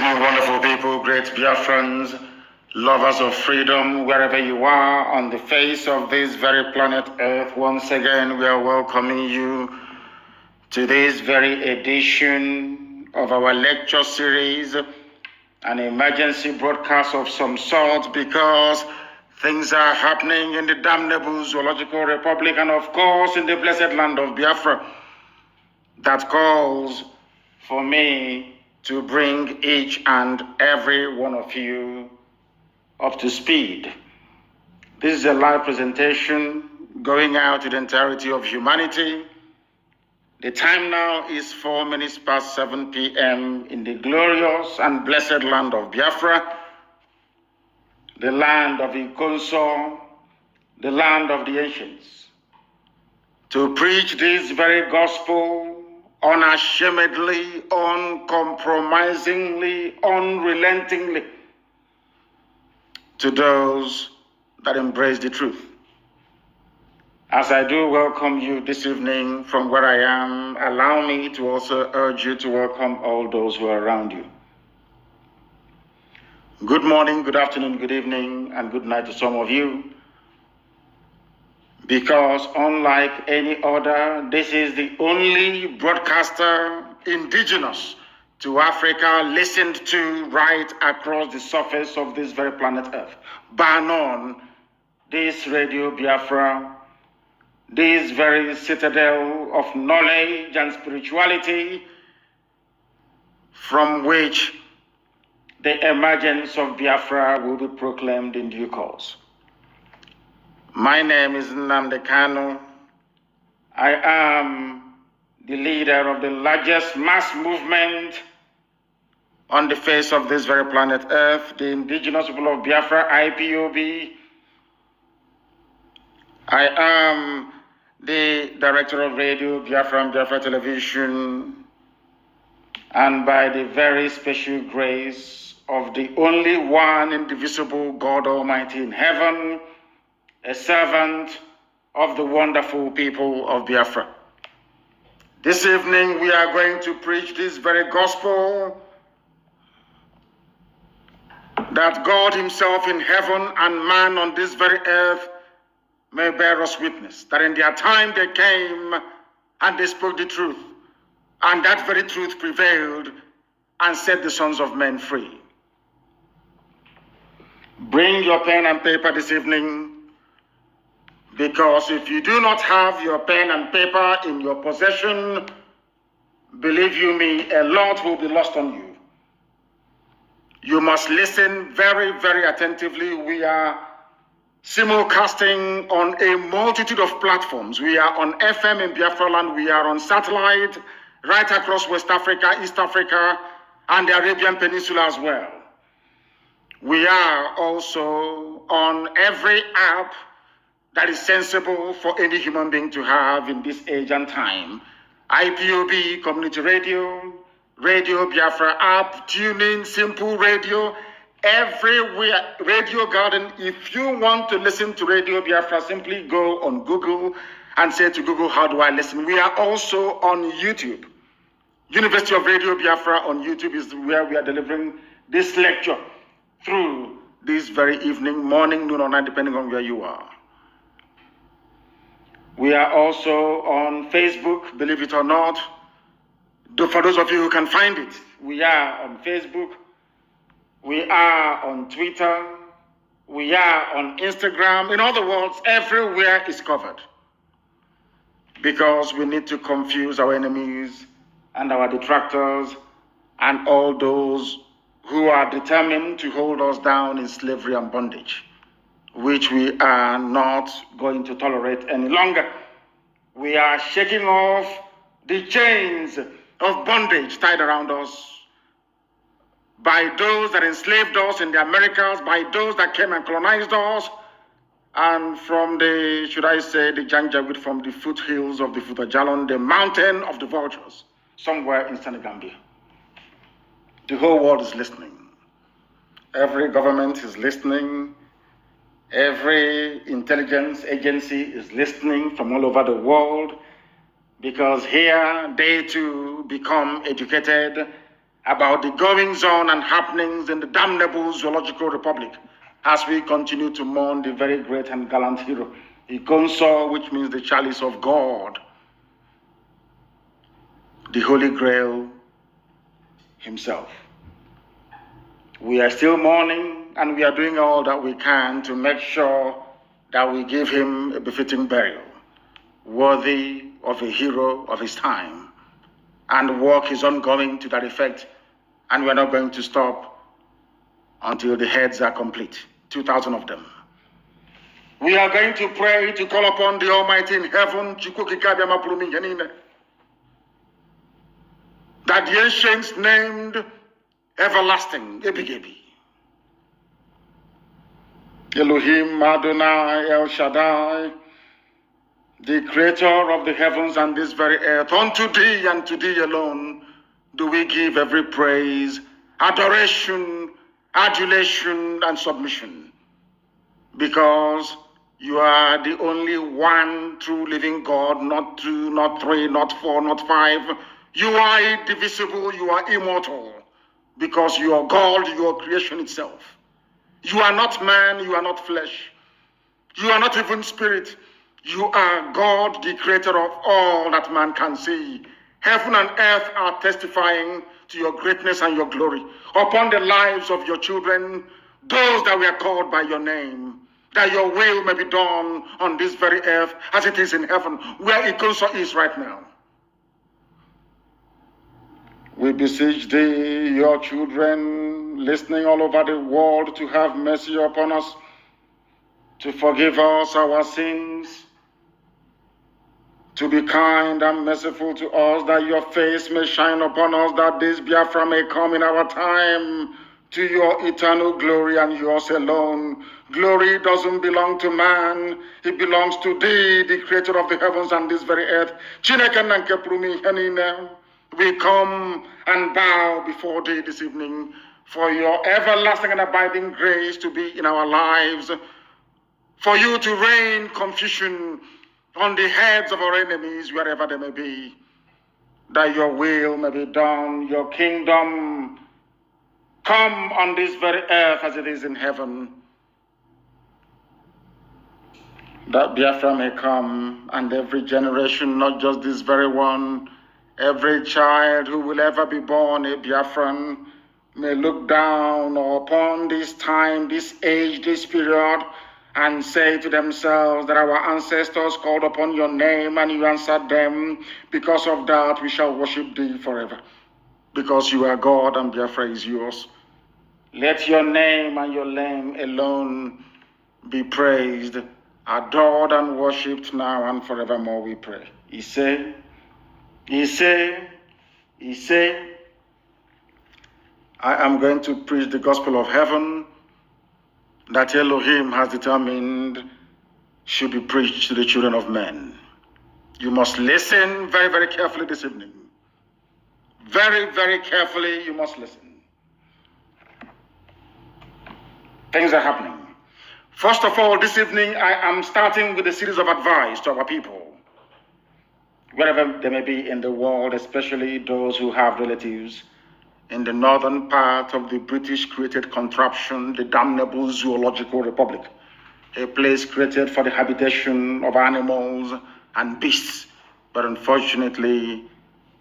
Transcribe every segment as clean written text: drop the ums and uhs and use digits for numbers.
evening, wonderful people, great Biafrans, lovers of freedom, wherever you are on the face of this very planet Earth. Once again, we are welcoming you to this very edition of our lecture series, an emergency broadcast of some sort, because things are happening in the damnable Zoological Republic and, of course, in the blessed land of Biafra that calls for me to bring each and every one of you up to speed. This is a live presentation going out to the entirety of humanity. The time now is 4 minutes past 7 p.m. in the glorious and blessed land of Biafra, the land of Ikonso, the land of the ancients, to preach this very gospel unashamedly, uncompromisingly, unrelentingly to those that embrace the truth. As I do welcome you this evening from where I am, allow me to also urge you to welcome all those who are around you. Good morning, good afternoon, good evening, and good night to some of you. Because unlike any other, this is the only broadcaster indigenous to Africa listened to right across the surface of this very planet Earth. Bar none, this Radio Biafra, this very citadel of knowledge and spirituality from which the emergence of Biafra will be proclaimed in due course. My name is Nnamdi Kanu. I am the leader of the largest mass movement on the face of this very planet Earth, the indigenous people of Biafra, IPOB. I am the director of Radio Biafra and Biafra Television, and by the very special grace of the only one indivisible God Almighty in heaven, a servant of the wonderful people of Biafra. This evening we are going to preach this very gospel that God himself in heaven and man on this very earth may bear us witness, that in their time they came and they spoke the truth, and that very truth prevailed and set the sons of men free. Bring your pen and paper this evening, because if you do not have your pen and paper in your possession, believe you me, a lot will be lost on you. You must listen very, very attentively. We are simulcasting on a multitude of platforms. We are on FM in Biafra land. We are on satellite right across West Africa, East Africa, and the Arabian Peninsula as well. We are also on every app that is sensible for any human being to have in this age and time. IPOB, Community Radio, Radio Biafra app, TuneIn, Simple Radio, everywhere, Radio Garden. If you want to listen to Radio Biafra, simply go on Google and say to Google, how do I listen? We are also on YouTube. University of Radio Biafra on YouTube is where we are delivering this lecture through this very evening, morning, noon, or night, depending on where you are. We are also on Facebook, believe it or not. For those of you who can find it, we are on Facebook. We are on Twitter. We are on Instagram. In other words, everywhere is covered. Because we need to confuse our enemies and our detractors and all those who are determined to hold us down in slavery and bondage, which we are not going to tolerate any longer. We are shaking off the chains of bondage tied around us by those that enslaved us in the Americas, by those that came and colonized us, and from the, should I say, the Janjaweed, from the foothills of the Futajalon, the mountain of the vultures, somewhere in Senegambia. The whole world is listening. Every government is listening. Every intelligence agency is listening from all over the world, because here they too become educated about the goings on and happenings in the damnable zoological republic as we continue to mourn the very great and gallant hero, Ikonso, which means the chalice of God, the Holy Grail himself. We are still mourning, and we are doing all that we can to make sure that we give him a befitting burial, worthy of a hero of his time. And work is ongoing to that effect, and we're not going to stop until the heads are complete, 2,000 of them. We are going to pray to call upon the Almighty in heaven, that the ancients named everlasting, Ebigebi, Elohim, Adonai, El Shaddai, the creator of the heavens and this very earth. Unto thee and to thee alone do we give every praise, adoration, adulation, and submission, because you are the only one true living God, not two, not three, not four, not five. You are indivisible, you are immortal, because you are God, you are creation itself. You are not man, you are not flesh. You are not even spirit. You are God, the creator of all that man can see. Heaven and earth are testifying to your greatness and your glory upon the lives of your children, those that were called by your name, that your will may be done on this very earth as it is in heaven, where Ikonso is right now. We beseech thee, your children, listening all over the world, to have mercy upon us, to forgive us our sins, to be kind and merciful to us, that your face may shine upon us, that this Biafra may come in our time to your eternal glory and yours alone. Glory doesn't belong to man, it belongs to thee, the creator of the heavens and this very earth. We come and bow before thee this evening for your everlasting and abiding grace to be in our lives, for you to rain confusion on the heads of our enemies, wherever they may be, that your will may be done, your kingdom come on this very earth as it is in heaven, that Biafra may come, and every generation, not just this very one, every child who will ever be born a Biafran may look down upon this time, this age, this period, and say to themselves that our ancestors called upon your name and you answered them. Because of that, we shall worship thee forever, because you are God and Biafra is yours. Let your name and your name alone be praised, adored, and worshipped now and forevermore, we pray. Ise, Ise, Ise. I am going to preach the gospel of heaven that Elohim has determined should be preached to the children of men. You must listen very, very carefully this evening. Very, very carefully, you must listen. Things are happening. First of all, this evening, I am starting with a series of advice to our people, wherever they may be in the world, especially those who have relatives in the northern part of the British-created contraption, the damnable zoological republic, a place created for the habitation of animals and beasts, but unfortunately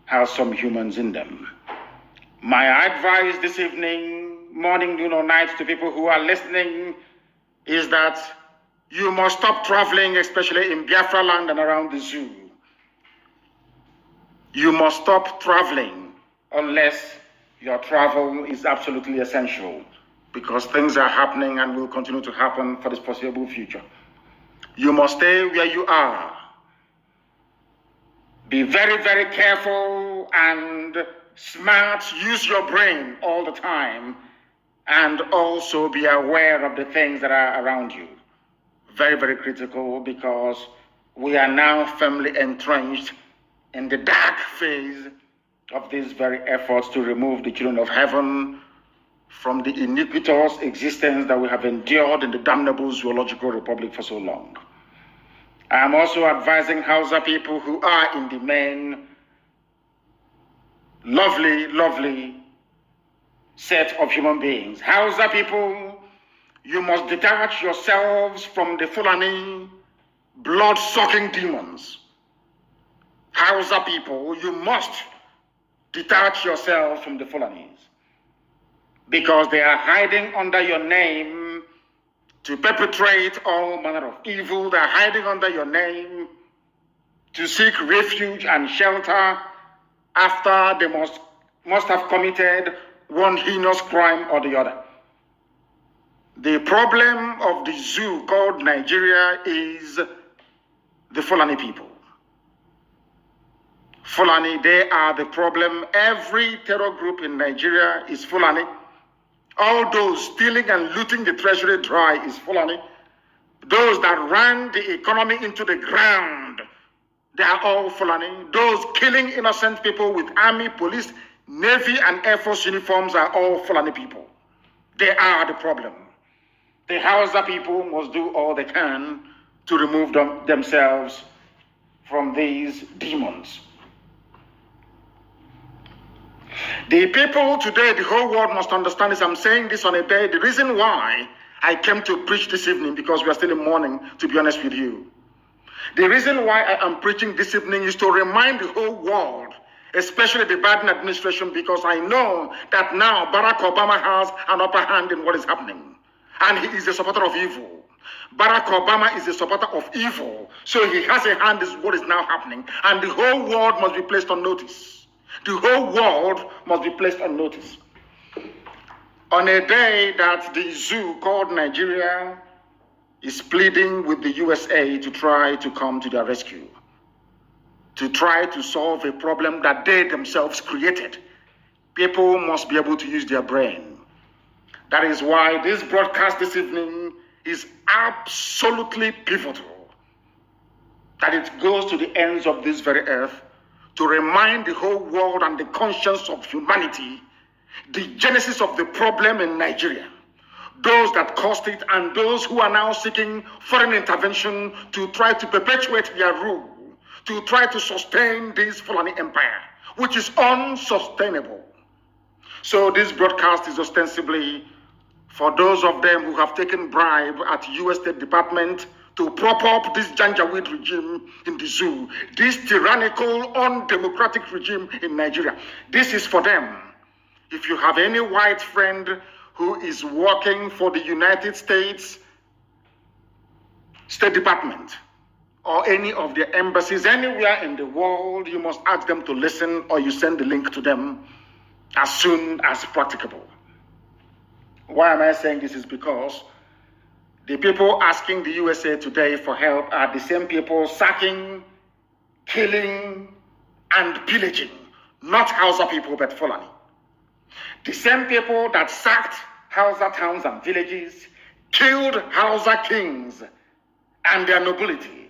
has some humans in them. My advice this evening, morning, noon, or night, to people who are listening is that you must stop traveling, especially in Biafra land and around the zoo. You must stop traveling unless your travel is absolutely essential, because things are happening and will continue to happen for the foreseeable future. You must stay where you are. Be very, very careful and smart. Use your brain all the time, and also be aware of the things that are around you. Very, very critical, because we are now firmly entrenched in the dark phase of these very efforts to remove the children of heaven from the iniquitous existence that we have endured in the damnable zoological republic for so long. I am also advising Hausa people who are in the main lovely, lovely set of human beings. Hausa people, you must detach yourselves from the Fulani blood-sucking demons. Hausa people, you must detach yourself from the Fulanis because they are hiding under your name to perpetrate all manner of evil. They are hiding under your name to seek refuge and shelter after they must have committed one heinous crime or the other. The problem of the zoo called Nigeria is the Fulani people. Fulani, they are the problem. Every terror group in Nigeria is Fulani. All those stealing and looting the treasury dry is Fulani. Those that ran the economy into the ground, they are all Fulani. Those killing innocent people with army, police, navy, and air force uniforms are all Fulani people. They are the problem. The Hausa people must do all they can to remove themselves from these demons. The people today, the whole world must understand this. I'm saying this on a day. The reason why I came to preach this evening, because we are still in mourning, to be honest with you. The reason why I am preaching this evening is to remind the whole world, especially the Biden administration, because I know that now Barack Obama has an upper hand in what is happening. And he is a supporter of evil. Barack Obama is a supporter of evil. So he has a hand in what is now happening. And the whole world must be placed on notice. The whole world must be placed on notice. On a day that the zoo called Nigeria is pleading with the USA to try to come to their rescue, to try to solve a problem that they themselves created, people must be able to use their brain. That is why this broadcast this evening is absolutely pivotal, that it goes to the ends of this very earth to remind the whole world and the conscience of humanity the genesis of the problem in Nigeria, those that caused it and those who are now seeking foreign intervention to try to perpetuate their rule, to try to sustain this Fulani empire, which is unsustainable. So this broadcast is ostensibly for those of them who have taken bribe at US State Department to prop up this Janjaweed regime in the zoo, this tyrannical, undemocratic regime in Nigeria. This is for them. If you have any white friend who is working for the United States State Department or any of their embassies anywhere in the world, you must ask them to listen, or you send the link to them as soon as practicable. Why am I saying this? Is because the people asking the USA today for help are the same people sacking, killing, and pillaging, not Hausa people, but Fulani. The same people that sacked Hausa towns and villages, killed Hausa kings and their nobility,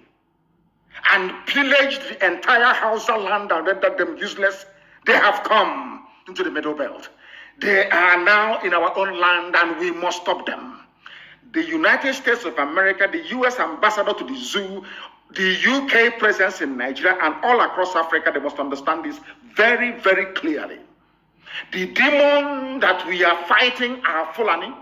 and pillaged the entire Hausa land and rendered them useless, they have come into the Middle Belt. They are now in our own land and we must stop them. The United States of America, the US ambassador to the zoo, the UK presence in Nigeria, and all across Africa, they must understand this very, very clearly. The demon that we are fighting are Fulani.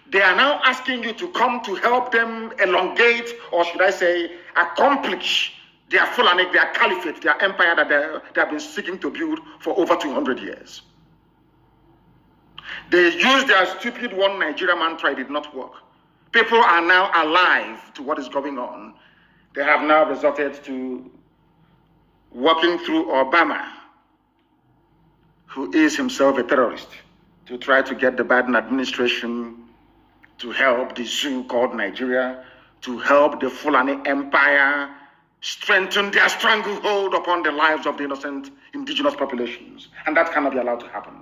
They are now asking you to come to help them elongate, or should I say, accomplish their Fulani, their caliphate, their empire that they have been seeking to build for over 200 years. They used their stupid one Nigeria mantra, it did not work. People are now alive to what is going on. They have now resorted to working through Obama, who is himself a terrorist, to try to get the Biden administration to help the zoo called Nigeria, to help the Fulani empire strengthen their stranglehold upon the lives of the innocent indigenous populations. And that cannot be allowed to happen.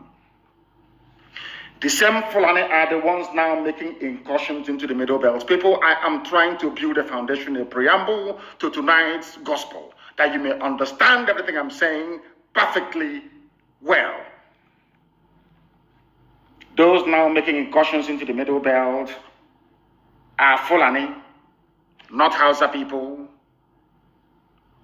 The same Fulani are the ones now making incursions into the Middle Belt. People, I am trying to build a foundation, a preamble to tonight's gospel, that you may understand everything I'm saying perfectly well. Those now making incursions into the Middle Belt are Fulani, not Hausa people,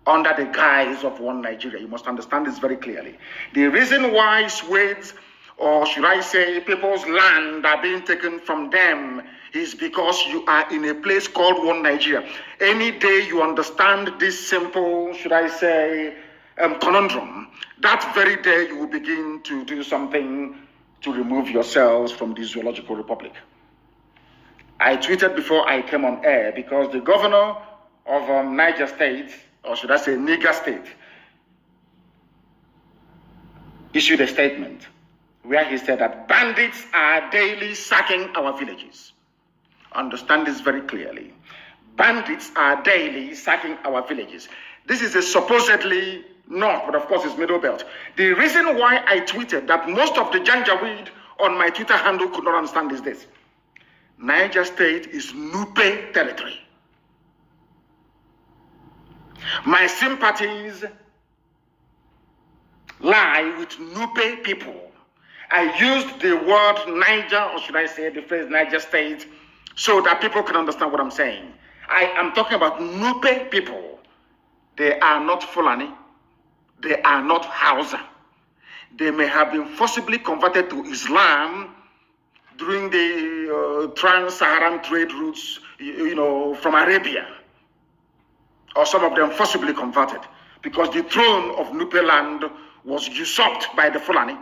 under the guise of one Nigeria. You must understand this very clearly. The reason why Swedes or should I say people's land are being taken from them, is because you are in a place called one Nigeria. Any day you understand this simple, should I say, conundrum, that very day you will begin to do something to remove yourselves from the zoological republic. I tweeted before I came on air because the governor of Niger State, or should I say Niger State, issued a statement where he said that bandits are daily sacking our villages. Understand this very clearly. Bandits are daily sacking our villages. This is a supposedly north, but of course it's middle belt. The reason why I tweeted that most of the Janjaweed on my Twitter handle could not understand is this. Niger State is Nupe territory. My sympathies lie with Nupe people. I used the word Niger, or should I say the phrase Niger State, so that people can understand what I'm saying. I am talking about Nupe people. They are not Fulani. They are not Hausa. They may have been forcibly converted to Islam during the trans-Saharan trade routes, from Arabia. Or some of them forcibly converted, because the throne of Nupe land was usurped by the Fulani.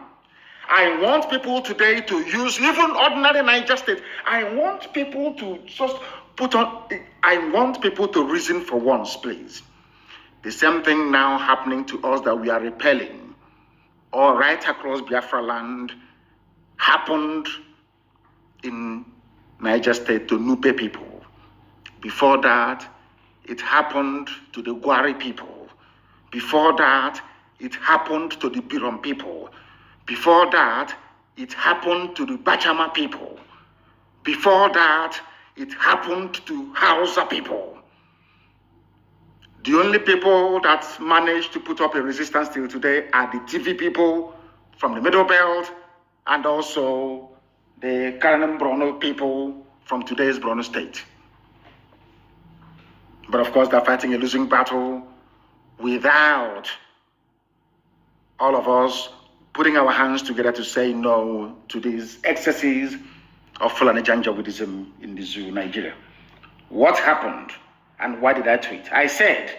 I want people today to use even ordinary Niger State. I want people to just I want people to reason for once, please. The same thing now happening to us that we are repelling, all right across Biafra land, happened in Niger State to Nupe people. Before that, it happened to the Gwari people. Before that, it happened to the Birom people. Before that, it happened to the Bachama people. Before that, it happened to Hausa people. The only people that managed to put up a resistance till today are the TV people from the Middle Belt and also the Karanem Brono people from today's Brono State. But of course, they're fighting a losing battle without all of us putting our hands together to say no to these excesses of Fulani Janjaweedism in the zoo, Nigeria. What happened and why did I tweet? I said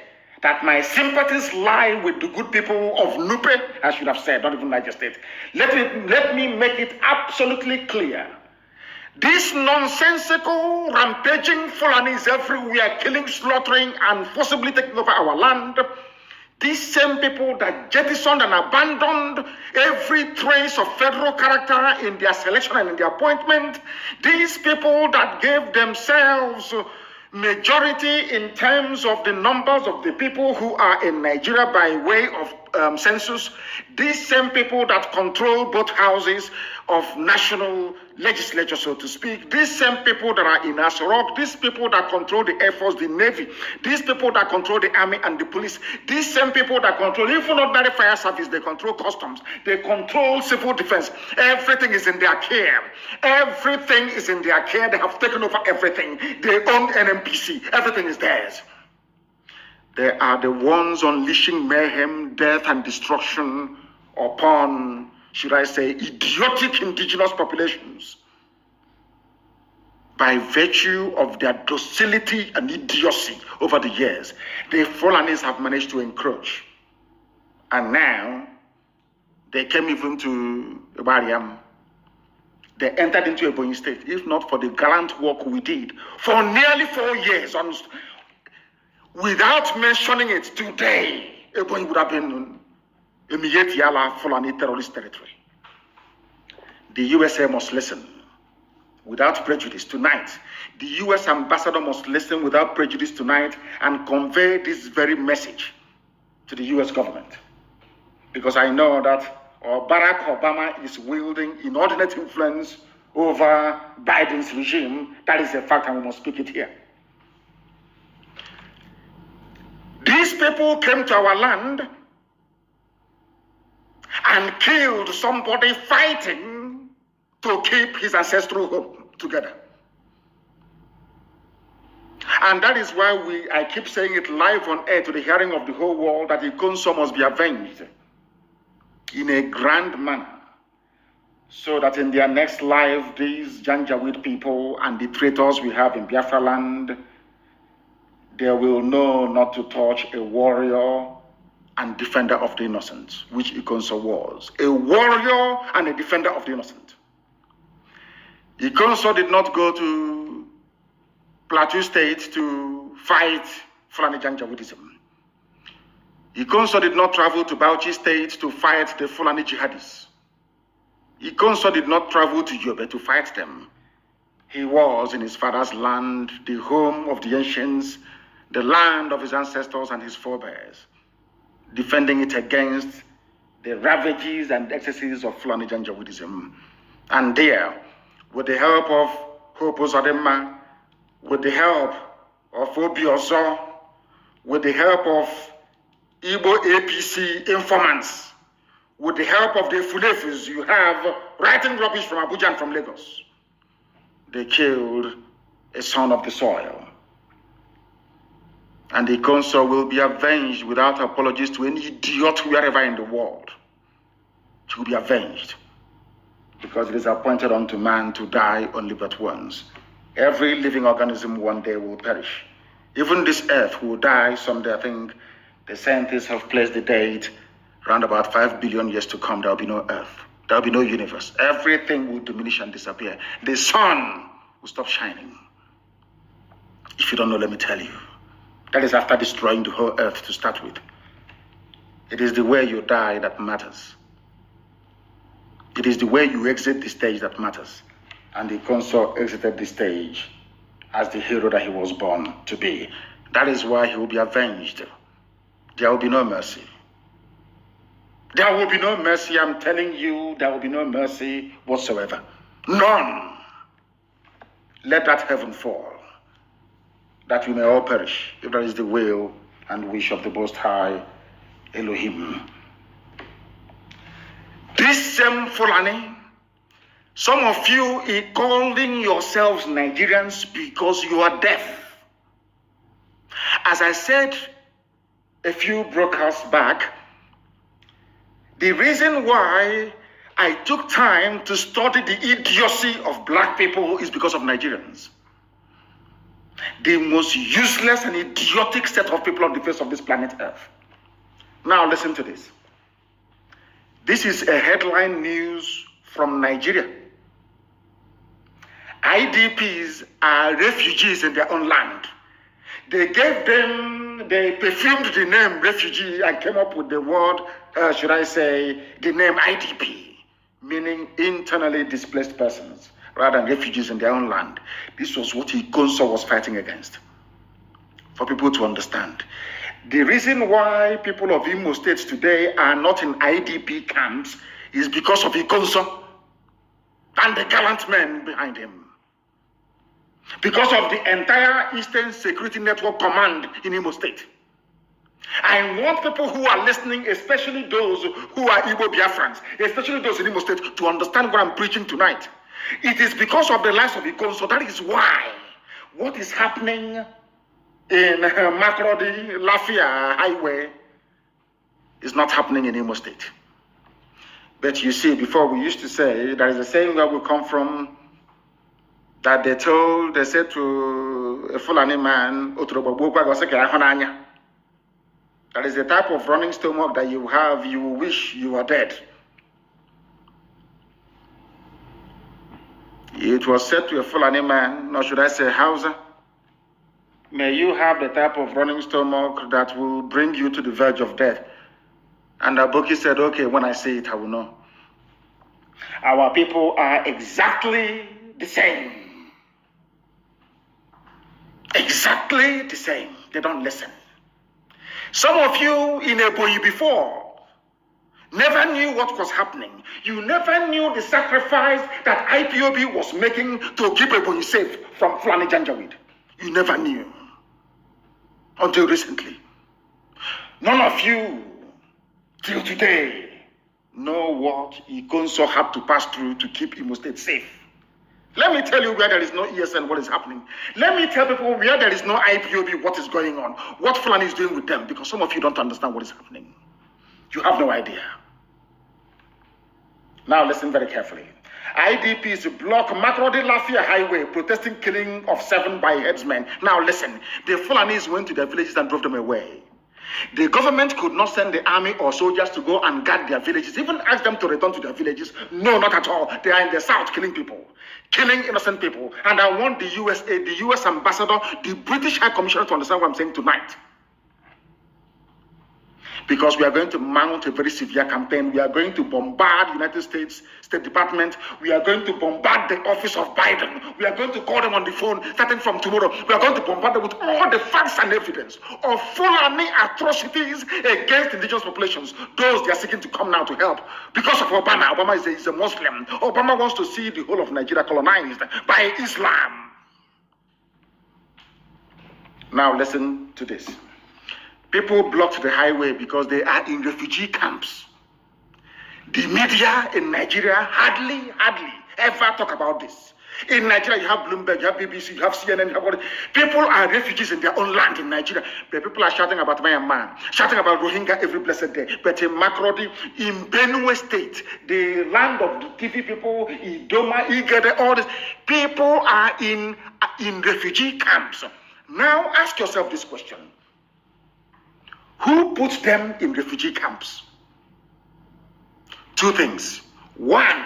that my sympathies lie with the good people of Nupe, I should have said, not even Niger State. Let me make it absolutely clear. These nonsensical, rampaging Fulanis everywhere, killing, slaughtering, and forcibly taking over our land, these same people that jettisoned and abandoned every trace of federal character in their selection and in their appointment, these people that gave themselves majority in terms of the numbers of the people who are in Nigeria by way of census, these same people that control both houses of national legislature, so to speak, these same people that are in Asorok, these people that control the Air Force, the Navy, these people that control the Army and the police, these same people that control even ordinary fire service, they control customs, they control civil defense. Everything is in their care. Everything is in their care. They have taken over everything. They own NMPC. Everything is theirs. They are the ones unleashing mayhem, death, and destruction upon, should I say, idiotic indigenous populations by virtue of their docility and idiocy over the years. The Fulanis have managed to encroach. And now, they came even to Ibariam. They entered into Ebonyi State, if not for the gallant work we did for nearly 4 years. Without mentioning it today, Ebonyi would have been a Miyeti-Yala Fulani terrorist territory. The USA must listen without prejudice tonight. The US ambassador must listen without prejudice tonight and convey this very message to the US government. Because I know that Barack Obama is wielding inordinate influence over Biden's regime. That is a fact, and we must speak it here. These people came to our land and killed somebody fighting to keep his ancestral home together. And that is why I keep saying it live on air to the hearing of the whole world that Ikonso must be avenged in a grand manner. so that in their next life, these Janjaweed people and the traitors we have in Biafra land, they will know not to touch a warrior and defender of the innocent, which Ikonso was. A warrior and a defender of the innocent. Ikonso did not go to Plateau State to fight Fulani Janjaweedism. Ikonso did not travel to Bauchi State to fight the Fulani jihadists. Ikonso did not travel to Yobe to fight them. He was in his father's land, the home of the ancients, the land of his ancestors and his forebears, defending it against the ravages and excesses of Fulani Janjaweedism. And there, with the help of Hopo Zodema, with the help of Obiozo, with the help of Igbo APC informants, with the help of the Fulefis you have writing rubbish from Abuja and from Lagos, they killed a son of the soil. And the Ikonso will be avenged without apologies to any idiot wherever in the world. She will be avenged. Because it is appointed unto man to die only but once. Every living organism one day will perish. Even this earth will die someday. I think the scientists have placed the date around about 5 billion years to come. There will be no earth. There will be no universe. Everything will diminish and disappear. The sun will stop shining. If you don't know, let me tell you. That is after destroying the whole earth to start with. It is the way you die that matters. It is the way you exit the stage that matters. And the Ikonso exited the stage as the hero that he was born to be. That is why he will be avenged. There will be no mercy. There will be no mercy, I'm telling you, there will be no mercy whatsoever. None. Let that heaven fall, that we may all perish, if that is the will and wish of the Most High Elohim. This same Fulani, some of you are calling yourselves Nigerians because you are deaf. As I said a few broadcasts back, the reason why I took time to study the idiocy of black people is because of Nigerians. The most useless and idiotic set of people on the face of this planet Earth. Now listen to this. This is a headline news from Nigeria. IDPs are refugees in their own land. They perfumed the name refugee and came up with the word, should I say, the name IDP, meaning internally displaced persons, rather than refugees in their own land. This was what Ikonso was fighting against. For people to understand. The reason why people of Imo State today are not in IDP camps is because of Ikonso and the gallant men behind him. Because of the entire Eastern Security Network Command in Imo State. I want people who are listening, especially those who are Igbo Biafrans, especially those in Imo State, to understand what I'm preaching tonight. It is because of the lives of Ikonso. That is why what is happening in Makurdi, Lafia Highway is not happening in Imo State. But you see, before we used to say, there is a saying where we come from, that they said to a Fulani man, that is the type of running stomach that you have, you wish you were dead. It was said to a Fulani man, or should I say Hausa, may you have the type of running stomach that will bring you to the verge of death. And Aboki said, okay, when I say it, I will know. Our people are exactly the same. Exactly the same. They don't listen. Some of you in Ebonyi before never knew what was happening. You never knew the sacrifice that IPOB was making to keep Ebonyi safe from Fulani Janjaweed. You never knew. Until recently. None of you, till today, know what Ikonso had to pass through to keep Imo State safe. Let me tell you where there is no ESN, what is happening. Let me tell people where there is no IPOB, what is going on. What Fulani is doing with them, because some of you don't understand what is happening. You have no idea. Now listen very carefully. IDPs block Makrodi Lafia Highway, protesting killing of 7 by headsmen. Now listen, the Fulanis went to their villages and drove them away. The government could not send the army or soldiers to go and guard their villages, even ask them to return to their villages. No, not at all. They are in the south killing people, killing innocent people. And I want the USA, the US ambassador, the British High Commissioner to understand what I'm saying tonight. Because we are going to mount a very severe campaign. We are going to bombard United States State Department. We are going to bombard the office of Biden. We are going to call them on the phone starting from tomorrow. We are going to bombard them with all the facts and evidence of Fulani atrocities against indigenous populations. Those they are seeking to come now to help. Because of Obama. Obama is a Muslim. Obama wants to see the whole of Nigeria colonized by Islam. Now listen to this. People blocked the highway because they are in refugee camps. The media in Nigeria hardly ever talk about this. In Nigeria, you have Bloomberg, you have BBC, you have CNN, you have all this. People are refugees in their own land in Nigeria. But people are shouting about Myanmar, shouting about Rohingya every blessed day. But in Makrodi, in Benue State, the land of the TV people, Idoma, Igede, all this, people are in refugee camps. Now ask yourself this question. Who put them in refugee camps? 2 things. 1,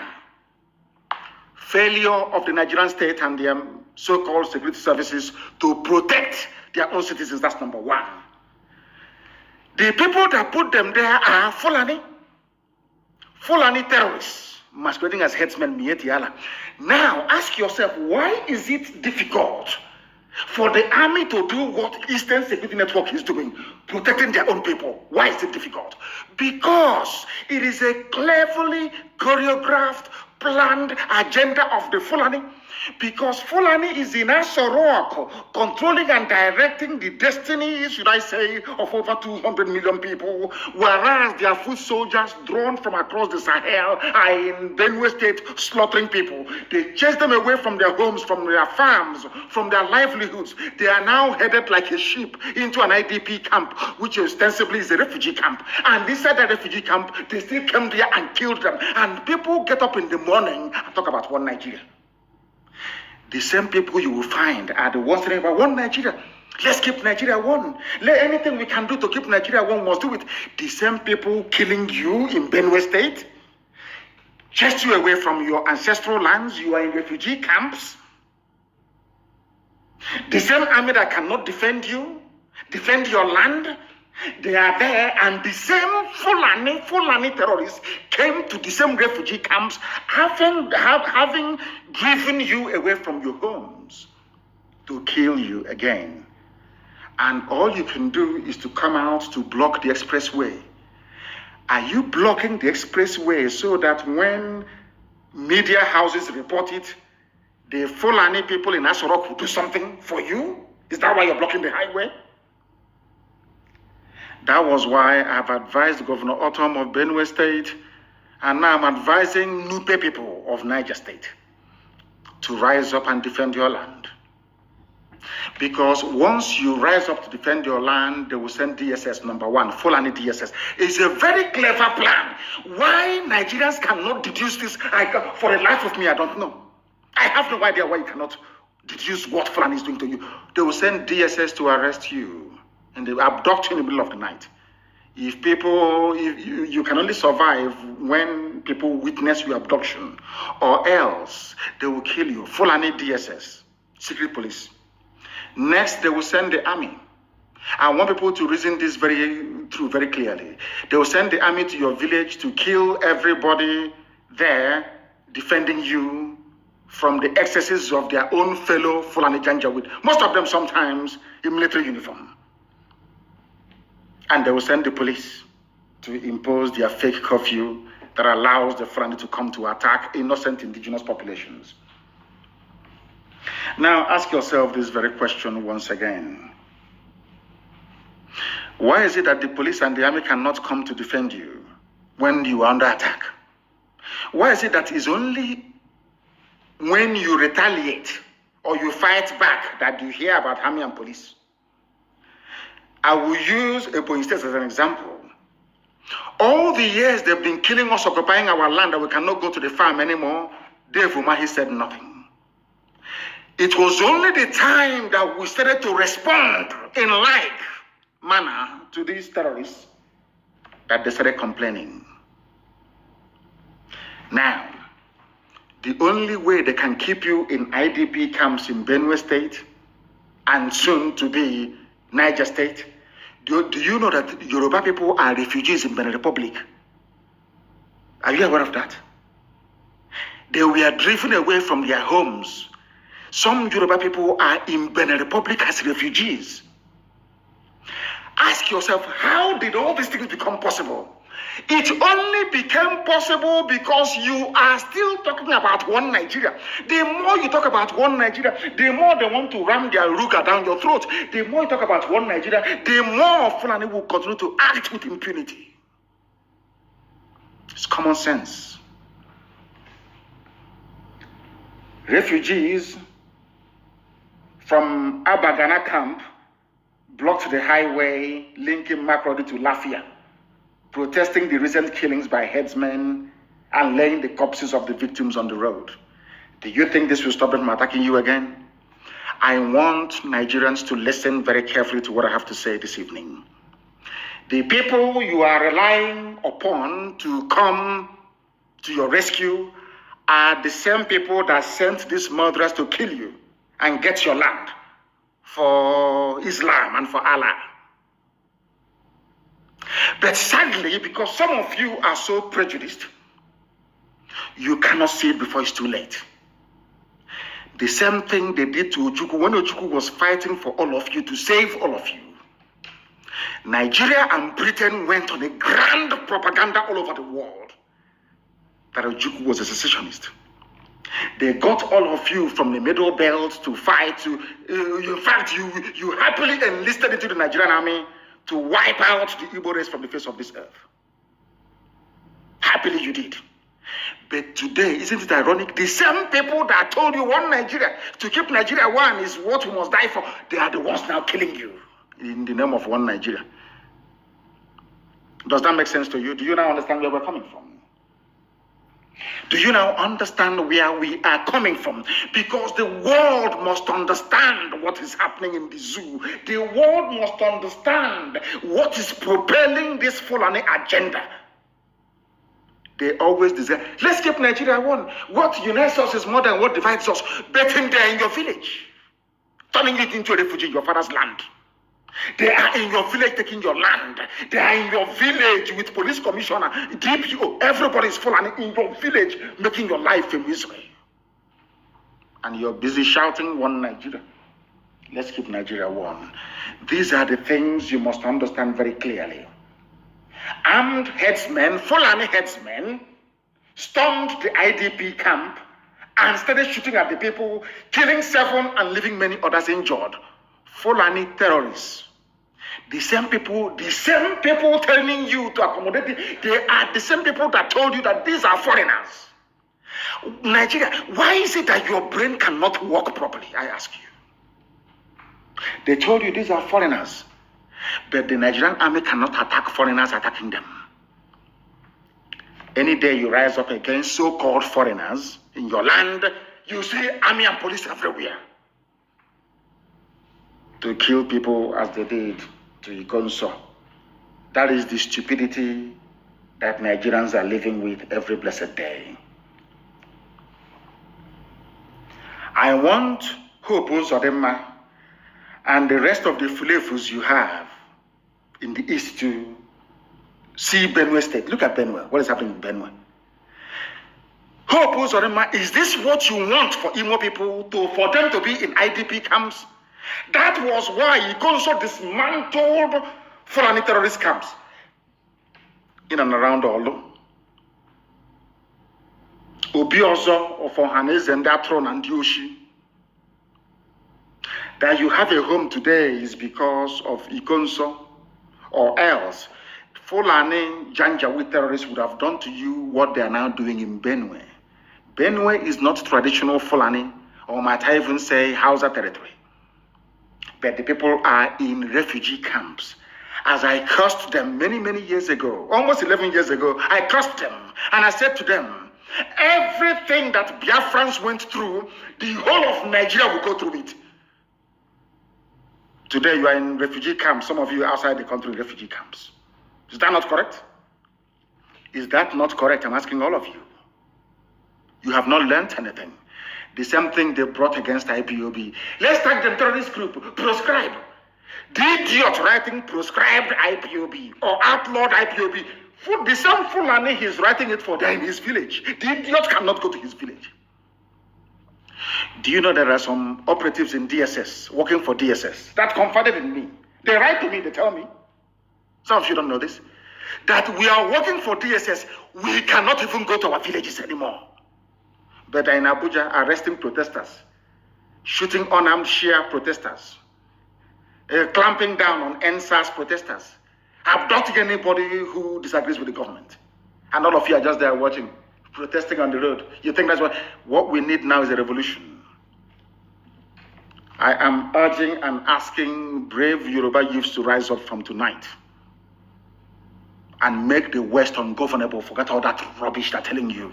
failure of the Nigerian state and their so-called security services to protect their own citizens. That's number 1. The people that put them there are Fulani terrorists, masquerading as headsmen, Mietiala. Now ask yourself, why is it difficult for the army to do what Eastern Security Network is doing, protecting their own people? Why is it difficult? Because it is a cleverly choreographed, planned agenda of the Fulani. Because Fulani is in Asorok, controlling and directing the destiny, should I say, of over 200 million people, whereas their foot soldiers drawn from across the Sahel are in Benue State slaughtering people. They chase them away from their homes, from their farms, from their livelihoods. They are now headed like a sheep into an IDP camp, which ostensibly is a refugee camp. And inside the refugee camp, they still came there and killed them. And people get up in the morning and talk about one Nigeria. The same people you will find are the ones saying about one Nigeria. Let's keep Nigeria one. Anything we can do to keep Nigeria one, must do it. The same people killing you in Benue State, chased you away from your ancestral lands. You are in refugee camps. The same army that cannot defend you, defend your land, they are there, and the same Fulani terrorists came to the same refugee camps, having driven you away from your homes to kill you again. And all you can do is to come out to block the expressway. Are you blocking the expressway so that when media houses report it, the Fulani people in Asorok will do something for you? Is that why you're blocking the highway? That was why I've advised Governor Otom of Benue State, and now I'm advising Nupe people of Niger State to rise up and defend your land. Because once you rise up to defend your land, they will send DSS, number 1, Fulani DSS. It's a very clever plan. Why Nigerians cannot deduce this, for the life of me, I don't know. I have no idea why you cannot deduce what Fulani is doing to you. They will send DSS to arrest you. And they abduct you in the middle of the night. If you can only survive when people witness your abduction, or else they will kill you. Fulani DSS, secret police. Next, they will send the army. I want people to reason this very clearly. They will send the army to your village to kill everybody there, defending you from the excesses of their own fellow Fulani Janjaweed. Most of them sometimes in military uniform. And they will send the police to impose their fake curfew that allows the Fulani to come to attack innocent indigenous populations. Now ask yourself this very question once again. Why is it that the police and the army cannot come to defend you when you are under attack? Why is it that it's only when you retaliate or you fight back that you hear about army and police? I will use Ebonyi State as an example. All the years they've been killing us, occupying our land, that we cannot go to the farm anymore, Dave Umahi said nothing. It was only the time that we started to respond in like manner to these terrorists that they started complaining. Now, the only way they can keep you in IDP camps in Benue State and soon to be Niger State, do you know that Yoruba people are refugees in Benin Republic? Are you aware of that? They were driven away from their homes. Some Yoruba people are in Benin Republic as refugees. Ask yourself, how did all these things become possible? It only became possible because you are still talking about one Nigeria. The more you talk about one Nigeria, the more they want to ram their ruga down your throat. The more you talk about one Nigeria, the more Fulani will continue to act with impunity. It's common sense. Refugees from Abagana camp blocked the highway linking Makurdi to Lafia, protesting the recent killings by headsmen and laying the corpses of the victims on the road. Do you think this will stop them from attacking you again? I want Nigerians to listen very carefully to what I have to say this evening. The people you are relying upon to come to your rescue are the same people that sent these murderers to kill you and get your land for Islam and for Allah. But sadly, because some of you are so prejudiced, you cannot see it before it's too late. The same thing they did to Ojukwu when Ojukwu was fighting for all of you to save all of you. Nigeria and Britain went on a grand propaganda all over the world that Ojukwu was a secessionist. They got all of you from the Middle Belt to fight. In fact, you happily enlisted into the Nigerian army to wipe out the Igbo race from the face of this earth. Happily you did. But today, isn't it ironic? The same people that told you one Nigeria, to keep Nigeria one is what we must die for, they are the ones now killing you in the name of one Nigeria. Does that make sense to you? Do you now understand where we're coming from? Do you now understand where we are coming from? Because the world must understand what is happening in the zoo. The world must understand what is propelling this Fulani agenda. They always desire, let's keep Nigeria one. What unites us is more than what divides us. But in there in your village, turning it into a refugee in your father's land. They are in your village taking your land. They are in your village with police commissioner, DPO. Everybody is Fulani in your village making your life a misery. And you're busy shouting one Nigeria. Let's keep Nigeria one. These are the things you must understand very clearly. Armed headsmen, Fulani headsmen, stormed the IDP camp and started shooting at the people, killing 7 and leaving many others injured. Fulani terrorists. The same people telling you to accommodate, they are the same people that told you that these are foreigners. Nigeria, why is it that your brain cannot work properly? I ask you. They told you these are foreigners, but the Nigerian army cannot attack foreigners attacking them. Any day you rise up against so-called foreigners in your land, you see army and police everywhere to kill people as they did to Igonso. That is the stupidity that Nigerians are living with every blessed day. I want Hope Uzodinma and the rest of the Fulefus you have in the east to see Benue State. Look at Benue. What is happening in Benue? Hope Uzodinma, is this what you want for Imo people, for them to be in IDP camps? That was why Igonso dismantled Fulani terrorist camps in and around Olu. Obiozo of Ohanes and Datron and Yoshi. That you have a home today is because of Igonso, or else Fulani Janjaweed terrorists would have done to you what they are now doing in Benue. Benue is not traditional Fulani, or might I even say Hausa territory. But the people are in refugee camps. As I cursed them many years ago, almost 11 years ago, I cursed them and I said to them, Everything that Biafrans went through, the whole of Nigeria will go through it. Today you are in refugee camps. Some of you outside the country in refugee camps. Is that not correct? Is that not correct? I'm asking all of you. You have not learned anything. The same thing they brought against IPOB. Let's tag them terrorist group, proscribe. The idiot writing proscribed IPOB or outlawed IPOB. For the same Fulani, he's writing it for there in his village. The idiot cannot go to his village. Do you know there are some operatives in DSS, working for DSS, that confided in me? They write to me, they tell me, some of you don't know this, that we are working for DSS, we cannot even go to our villages anymore. But in Abuja, arresting protesters, shooting unarmed Shia protesters, clamping down on NSAS protesters, abducting anybody who disagrees with the government. And all of you are just there watching, protesting on the road. You think that's what we need now is a revolution. I am urging and asking brave Yoruba youths to rise up from tonight and make the West ungovernable. Forget all that rubbish they're telling you.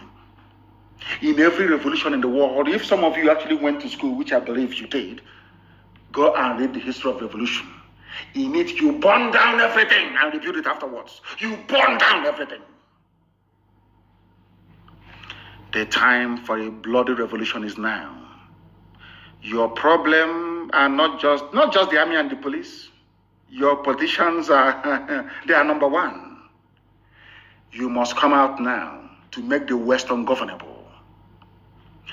In every revolution in the world, if some of you actually went to school, which I believe you did, go and read the history of revolution. In it, you burn down everything and rebuild it afterwards. You burn down everything. The time for a bloody revolution is now. Your problem are not just the army and the police. Your politicians are they are number one. You must come out now to make the West ungovernable.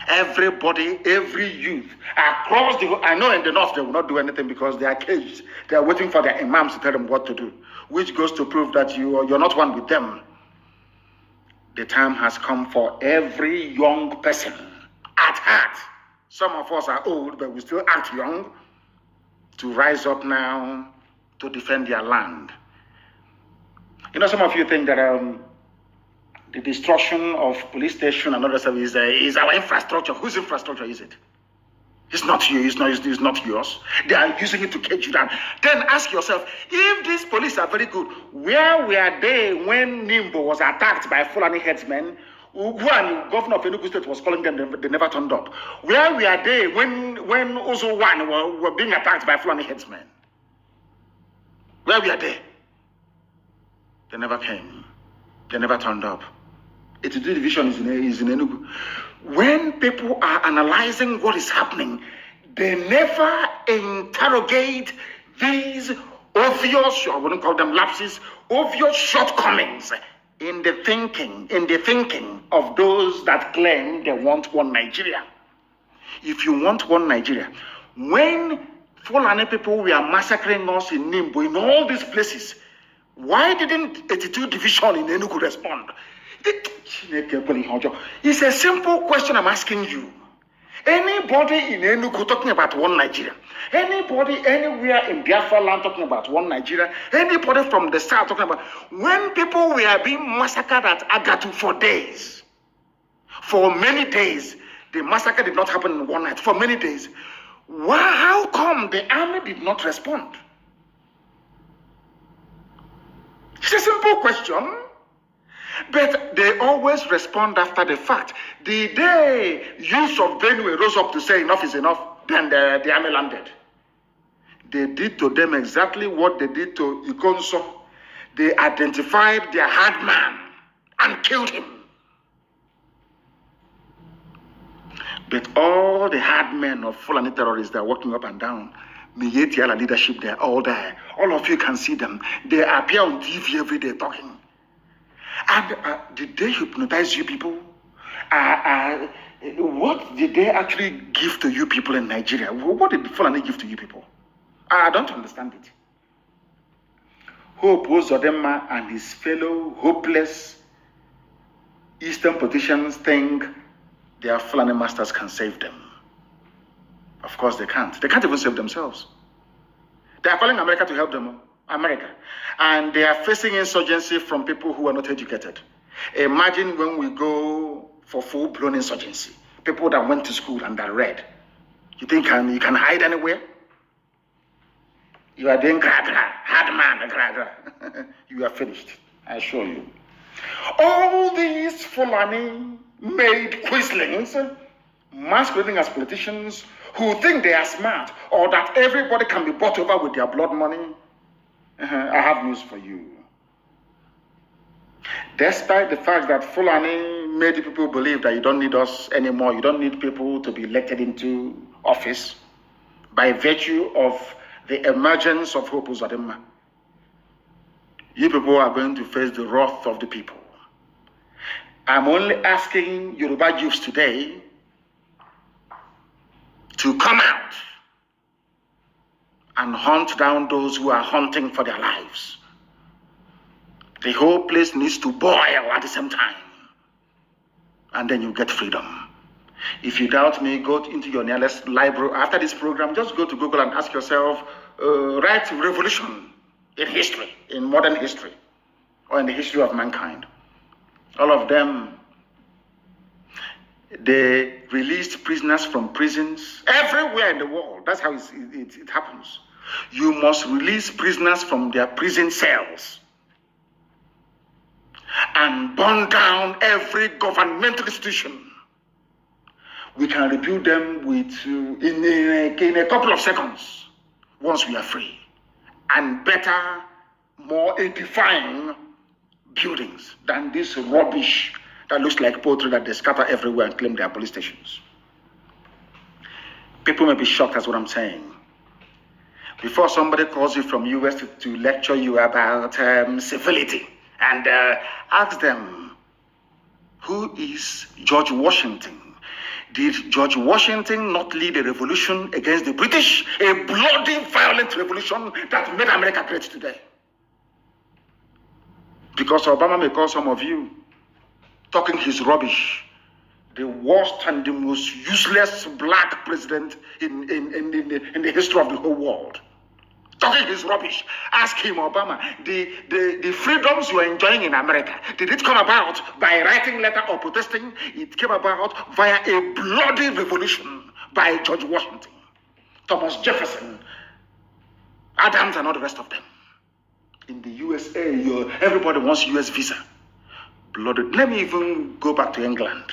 Everybody, every youth across the, I know in the north they will not do anything because they are caged. They are waiting for their imams to tell them what to do, which goes to prove that you're not one with them. The time has come for every young person at heart. Some of us are old, but we still act young, to rise up now to defend their land. You know, some of you think that the destruction of police station and other stuff is our infrastructure. Whose infrastructure is it? It's not you. It's not yours. They are using it to cage you down. Then ask yourself, if these police are very good, where were they when Nimbo was attacked by Fulani headsmen? When governor of Enugu State was calling them, they never turned up. Where were they when Ozo One were being attacked by Fulani headsmen? Where were they? They never came. They never turned up. 82 division is in Enugu. When people are analyzing what is happening, they never interrogate these obvious, I wouldn't call them lapses, obvious shortcomings in the thinking of those that claim they want one Nigeria. If you want one Nigeria, when Fulani people were massacring us in Nimbo, in all these places, why didn't 82 division in Enugu respond? It's a simple question I'm asking you. Anybody in Enugu talking about one Nigeria? Anybody anywhere in Biafra land talking about one Nigeria? Anybody from the south talking about when people were being massacred at Agatu for days? For many days, the massacre did not happen in one night. For many days. How come the army did not respond? It's a simple question. But they always respond after the fact. The day youths of Benue rose up to say enough is enough, then the army landed. They did to them exactly what they did to Ikonso. They identified their hard man and killed him. But all the hard men of Fulani terrorists that are walking up and down, Miyetiala leadership, they're all there. All of you can see them. They appear on TV every day talking. And did they hypnotize you people? What did they actually give to you people in Nigeria? What did Fulani give to you people? I don't understand it. Hope Uzodinma and his fellow hopeless Eastern politicians think their Fulani masters can save them. Of course they can't. They can't even save themselves. They are calling America to help them. America. And they are facing insurgency from people who are not educated. Imagine when we go for full-blown insurgency. People that went to school and that read. You think you can hide anywhere? You are doing hard man, you are finished, I assure you. All these Fulani self-made quislings masquerading as politicians who think they are smart or that everybody can be bought over with their blood money. I have news for you. Despite the fact that Fulani made people believe that you don't need us anymore, you don't need people to be elected into office by virtue of the emergence of Hope Uzodimma, you people are going to face the wrath of the people. I'm only asking Yoruba youths today to come out and hunt down those who are hunting for their lives. The whole place needs to boil at the same time, and then you get freedom. If you doubt me, go into your nearest library after this program. Just go to Google and ask yourself, write revolution in history, in modern history, or in the history of mankind. All of them, they released prisoners from prisons everywhere in the world. That's how it happens. You must release prisoners from their prison cells and burn down every governmental institution. We can rebuild them with in a couple of seconds once we are free, and better, more edifying buildings than this rubbish that looks like poetry that they scatter everywhere and claim they are police stations. People may be shocked at what I'm saying. Before somebody calls you from US to lecture you about civility, and ask them, who is George Washington? Did George Washington not lead a revolution against the British? A bloody, violent revolution that made America great today? Because Obama may call some of you talking his rubbish the worst and the most useless black president in the history of the whole world. Talking his rubbish. Ask him, Obama, the freedoms you are enjoying in America, did it come about by writing letter or protesting? It came about via a bloody revolution by George Washington, Thomas Jefferson, Adams, and all the rest of them. In the USA, everybody wants US visa. Bloody. Let me even go back to England.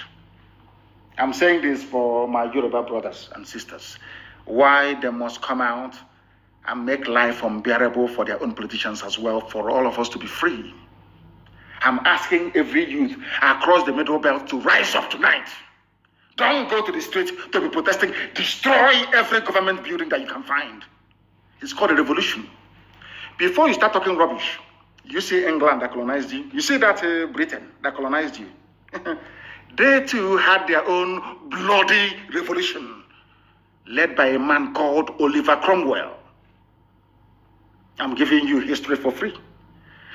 I'm saying this for my Yoruba brothers and sisters. Why they must come out and make life unbearable for their own politicians as well, for all of us to be free. I'm asking every youth across the Middle Belt to rise up tonight. Don't go to the street to be protesting. Destroy every government building that you can find. It's called a revolution. Before you start talking rubbish, you see England that colonized you. You see that Britain that colonized you. They too had their own bloody revolution, led by a man called Oliver Cromwell. I'm giving you history for free.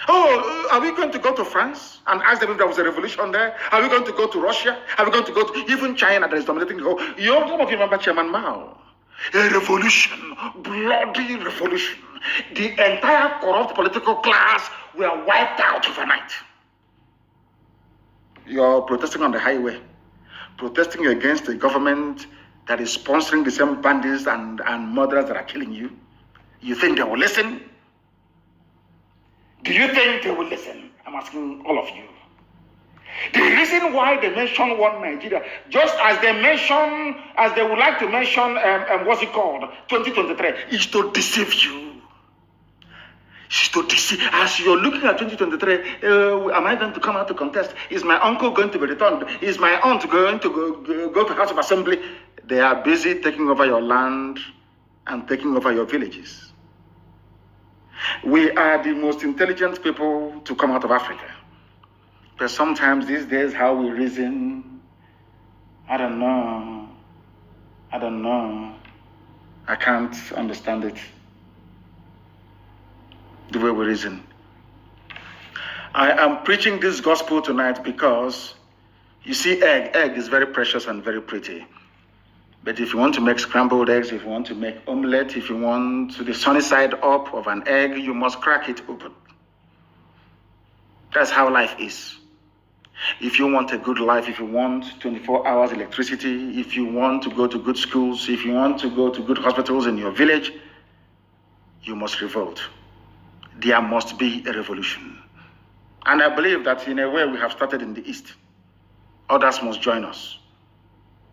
Oh, are we going to go to France and ask them if there was a revolution there? Are we going to go to Russia? Are we going to go to even China that is dominating the whole? Some of you remember Chairman Mao. A revolution, bloody revolution. The entire corrupt political class were wiped out overnight. You're protesting on the highway, protesting against the government that is sponsoring the same bandits and murderers that are killing you. You think they will listen? Do you think they will listen? I'm asking all of you. The reason why they mention one Nigeria, just as they mention, as they would like to mention, what's it called, 2023, is to deceive you. It's to deceive. As you're looking at 2023, am I going to come out to contest? Is my uncle going to be returned? Is my aunt going to go to House of Assembly? They are busy taking over your land and taking over your villages. We are the most intelligent people to come out of Africa. But sometimes these days, how we reason, I don't know. I can't understand it. The way we reason. I am preaching this gospel tonight because, you see, egg is very precious and very pretty. But if you want to make scrambled eggs, if you want to make omelette, if you want the sunny side up of an egg, you must crack it open. That's how life is. If you want a good life, if you want 24 hours electricity, if you want to go to good schools, if you want to go to good hospitals in your village, you must revolt. There must be a revolution. And I believe that in a way we have started in the East. others must join us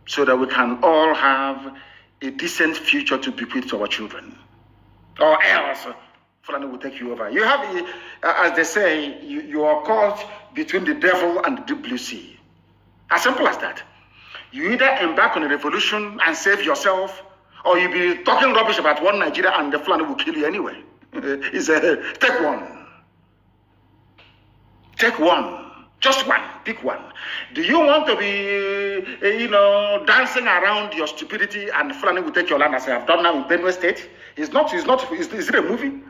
so that we can all have a decent future to bequeath to our children. Or else, Fulani will take you over. You have, as they say, you are caught between the devil and the deep blue sea. As simple as that. You either embark on a revolution and save yourself, or you be talking rubbish about one Nigeria and the Fulani will kill you anyway. Take one. Take one. Just one. Pick one. Do you want to be, dancing around your stupidity and Fulani will take your land as I have done now in Benue State? Is it a movie?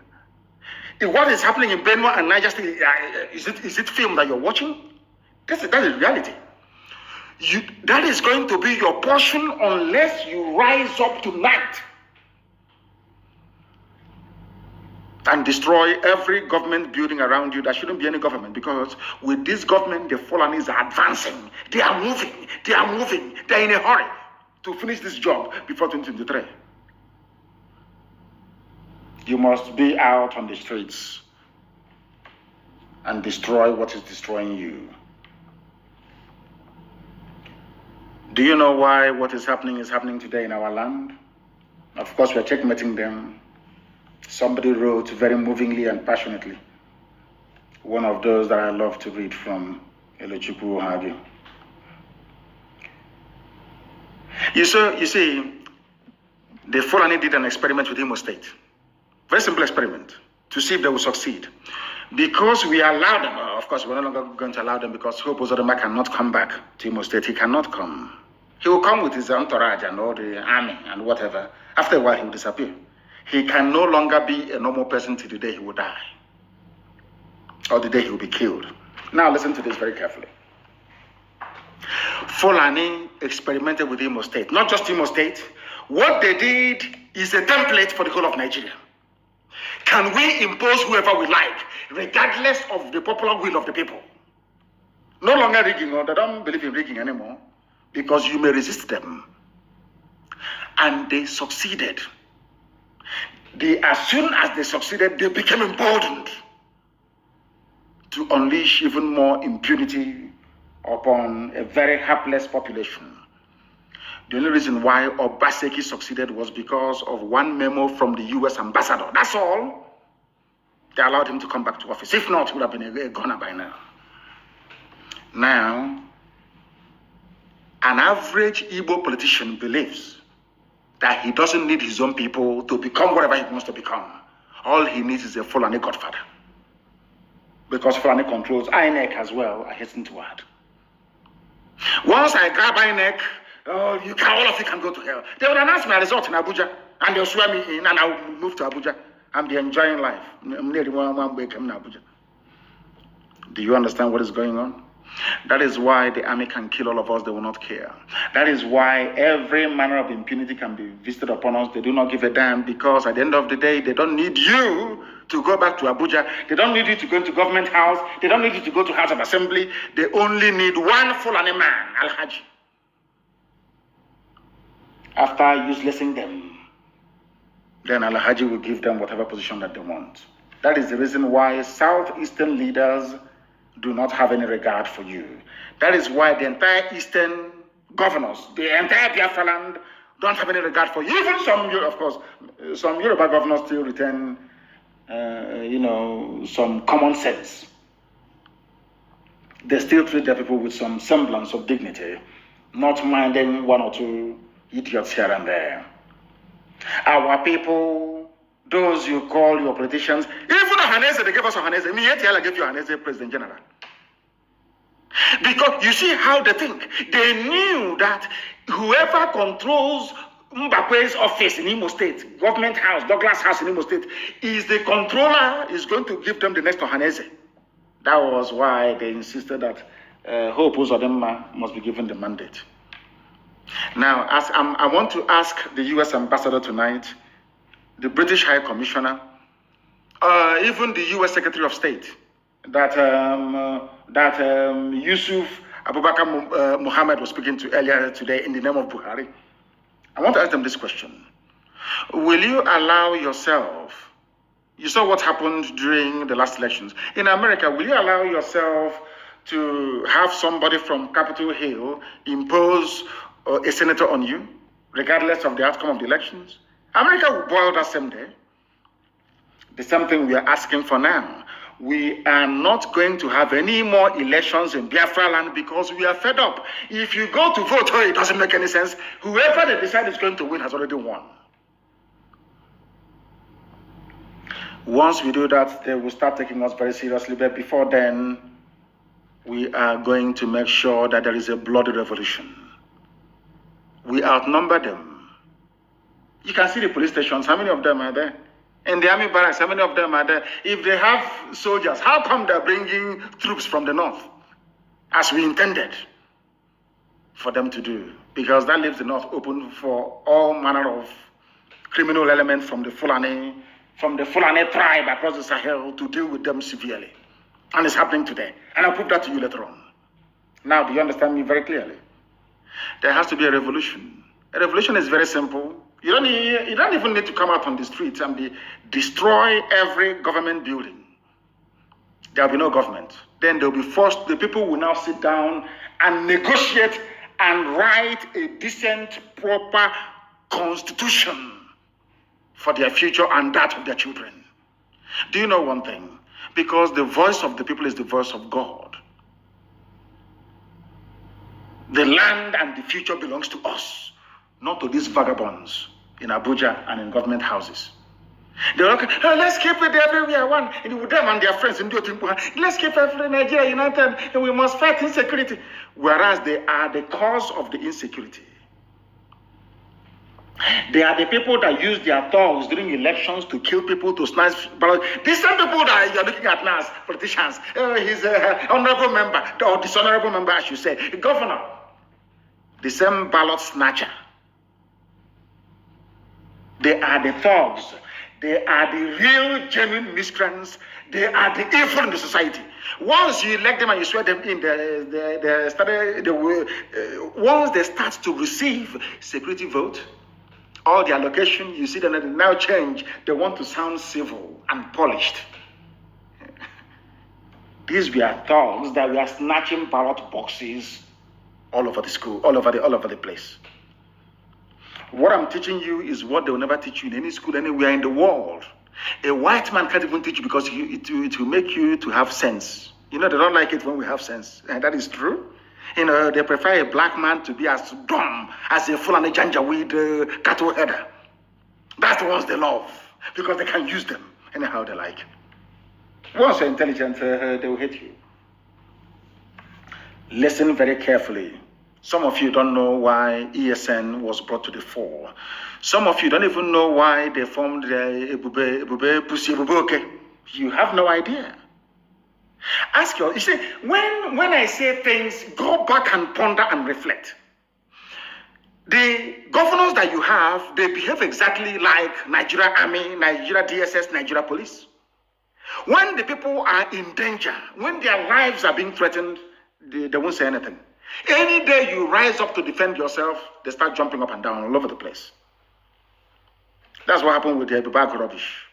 What is happening in Benue and Niger State, is it film that you're watching? That is reality. That is going to be your portion unless you rise up tonight and destroy every government building around you. There shouldn't be any government, because with this government, the Fulanis are advancing. They are moving. They are moving. They are in a hurry to finish this job before 2023. You must be out on the streets and destroy what is destroying you. Do you know why what is happening today in our land? Of course, we're checkmating them. Somebody wrote very movingly and passionately, one of those that I love to read from Elochukwu Ohagio. You see, the Fulani did an experiment with Imo State. Very simple experiment to see if they will succeed. Because we allowed them, of course, we're no longer going to allow them, because Hope Uzodinma cannot come back to Imo State. He cannot come. He will come with his entourage and all the army and whatever. After a while, he will disappear. He can no longer be a normal person till the day he will die, or the day he will be killed. Now listen to this very carefully. Fulani experimented with Imo State, not just Imo State. What they did is a template for the whole of Nigeria. Can we impose whoever we like, regardless of the popular will of the people? No longer rigging, or they don't believe in rigging anymore, because you may resist them. And they succeeded. As soon as they succeeded, they became emboldened to unleash even more impunity upon a very hapless population. The only reason why Obaseki succeeded was because of one memo from the US ambassador. That's all. They allowed him to come back to office. If not, he would have been a goner by now. Now, an average Igbo politician believes that he doesn't need his own people to become whatever he wants to become. All he needs is a Fulani godfather. Because Fulani controls INEC as well, I hasten to add. Once I grab INEC, all of you can go to hell. They will announce my result in Abuja, and they'll swear me in, and I will move to Abuja and be enjoying life. Do you understand what is going on? That is why the army can kill all of us, they will not care. That is why every manner of impunity can be visited upon us. They do not give a damn, because at the end of the day, they don't need you to go back to Abuja. They don't need you to go into government house. They don't need you to go to House of Assembly. They only need one Fulani man, Al-Haji. After uselessing them, then Al-Haji will give them whatever position that they want. That is the reason why Southeastern leaders do not have any regard for you. That is why the entire Eastern governors, the entire Biafra land, don't have any regard for you. Even some, of course, some Yoruba governors still retain, some common sense. They still treat their people with some semblance of dignity, not minding one or two idiots here and there. Our people, those you call your politicians, even Ohaneze, they gave us Ohaneze. Me, I gave you Ohaneze, President General. Because you see how they think. They knew that whoever controls Mbakwe's office in Imo State, government house, Douglas House in Imo State, is the controller, is going to give them the next Ohaneze. That was why they insisted that Hope Uzodinma must be given the mandate. Now, I want to ask the US ambassador tonight, the British High Commissioner, even the US Secretary of State, that Yusuf Abubakar Muhammad was speaking to earlier today in the name of Buhari. I want to ask them this question. Will you allow yourself, you saw what happened during the last elections, in America, will you allow yourself to have somebody from Capitol Hill impose a senator on you, regardless of the outcome of the elections? America will boil that same day. The same thing we are asking for now. We are not going to have any more elections in Biafra land because we are fed up. If you go to vote, it doesn't make any sense. Whoever they decide is going to win has already won. Once we do that, they will start taking us very seriously. But before then, we are going to make sure that there is a bloody revolution. We outnumber them. You can see the police stations. How many of them are there? In the army barracks, how many of them are there? If they have soldiers, how come they're bringing troops from the north, as we intended for them to do? Because that leaves the north open for all manner of criminal elements from the Fulani tribe across the Sahel to deal with them severely. And it's happening today. And I'll prove that to you later on. Now, do you understand me very clearly? There has to be a revolution. A revolution is very simple. You don't even need to come out on the streets and destroy every government building. There will be no government. Then they'll be forced, the people will now sit down and negotiate and write a decent, proper constitution for their future and that of their children. Do you know one thing? Because the voice of the people is the voice of God. The land and the future belongs to us, not to these vagabonds in Abuja and in government houses. They're like, oh, let's keep it everywhere one. And with them and their friends in let's keep every Nigeria united and we must fight insecurity. Whereas they are the cause of the insecurity. They are the people that use their thugs during elections to kill people, to snatch ballots. These same people that you're looking at now as politicians, he's an honorable member, or dishonorable member, I should say, the governor, the same ballot snatcher. They are the thugs. They are the real, genuine miscreants. They are the evil in the society. Once you elect them and you swear them in, once they start to receive security vote, all the allocation, you see them, they now change. They want to sound civil and polished. These were thugs that were snatching ballot boxes all over the school, all over the place. What I'm teaching you is what they will never teach you in any school anywhere in the world. A white man can't even teach you because it will make you to have sense. You know, they don't like it when we have sense. And that is true. You know, they prefer a black man to be as dumb as a Fulani Janjaweed cattle header. That's the ones they love because they can use them anyhow they like. Once you're intelligent, they will hate you. Listen very carefully. Some of you don't know why ESN was brought to the fore. Some of you don't even know why they formed the Ebube Pussy Ebuboke. You have no idea. Ask you see, when I say things, go back and ponder and reflect. The governors that you have, they behave exactly like Nigeria Army, Nigeria DSS, Nigeria Police. When the people are in danger, when their lives are being threatened, they won't say anything. Any day you rise up to defend yourself, they start jumping up and down all over the place. That's what happened with the Embark rubbish.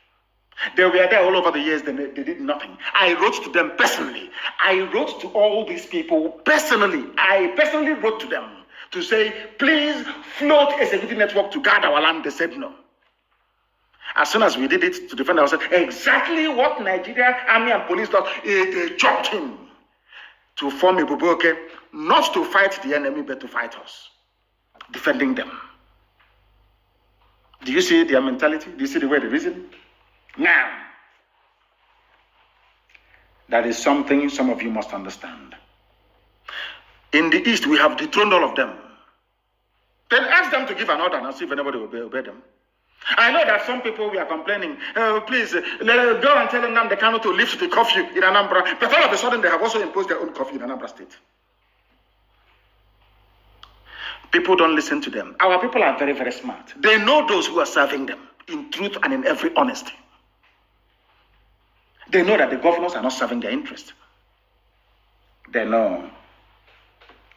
They were there all over the years, they did nothing. I wrote to them personally. I wrote to all these people personally. I personally wrote to them to say, please float a security network to guard our land. They said no. As soon as we did it to defend ourselves, exactly what Nigeria Army and Police does, they jumped in to form a Buboke, not to fight the enemy, but to fight us, defending them. Do you see their mentality? Do you see the way they reason? Now, that is something some of you must understand. In the East, we have dethroned all of them. Then ask them to give an order and see if anybody will obey them. I know that some people are complaining, please, go and tell Nnamdi Kanu to lift the curfew in Anambra. But all of a sudden, they have also imposed their own curfew in Anambra State. People don't listen to them. Our people are very, very smart. They know those who are serving them in truth and in every honesty. They know that the governors are not serving their interest. They know.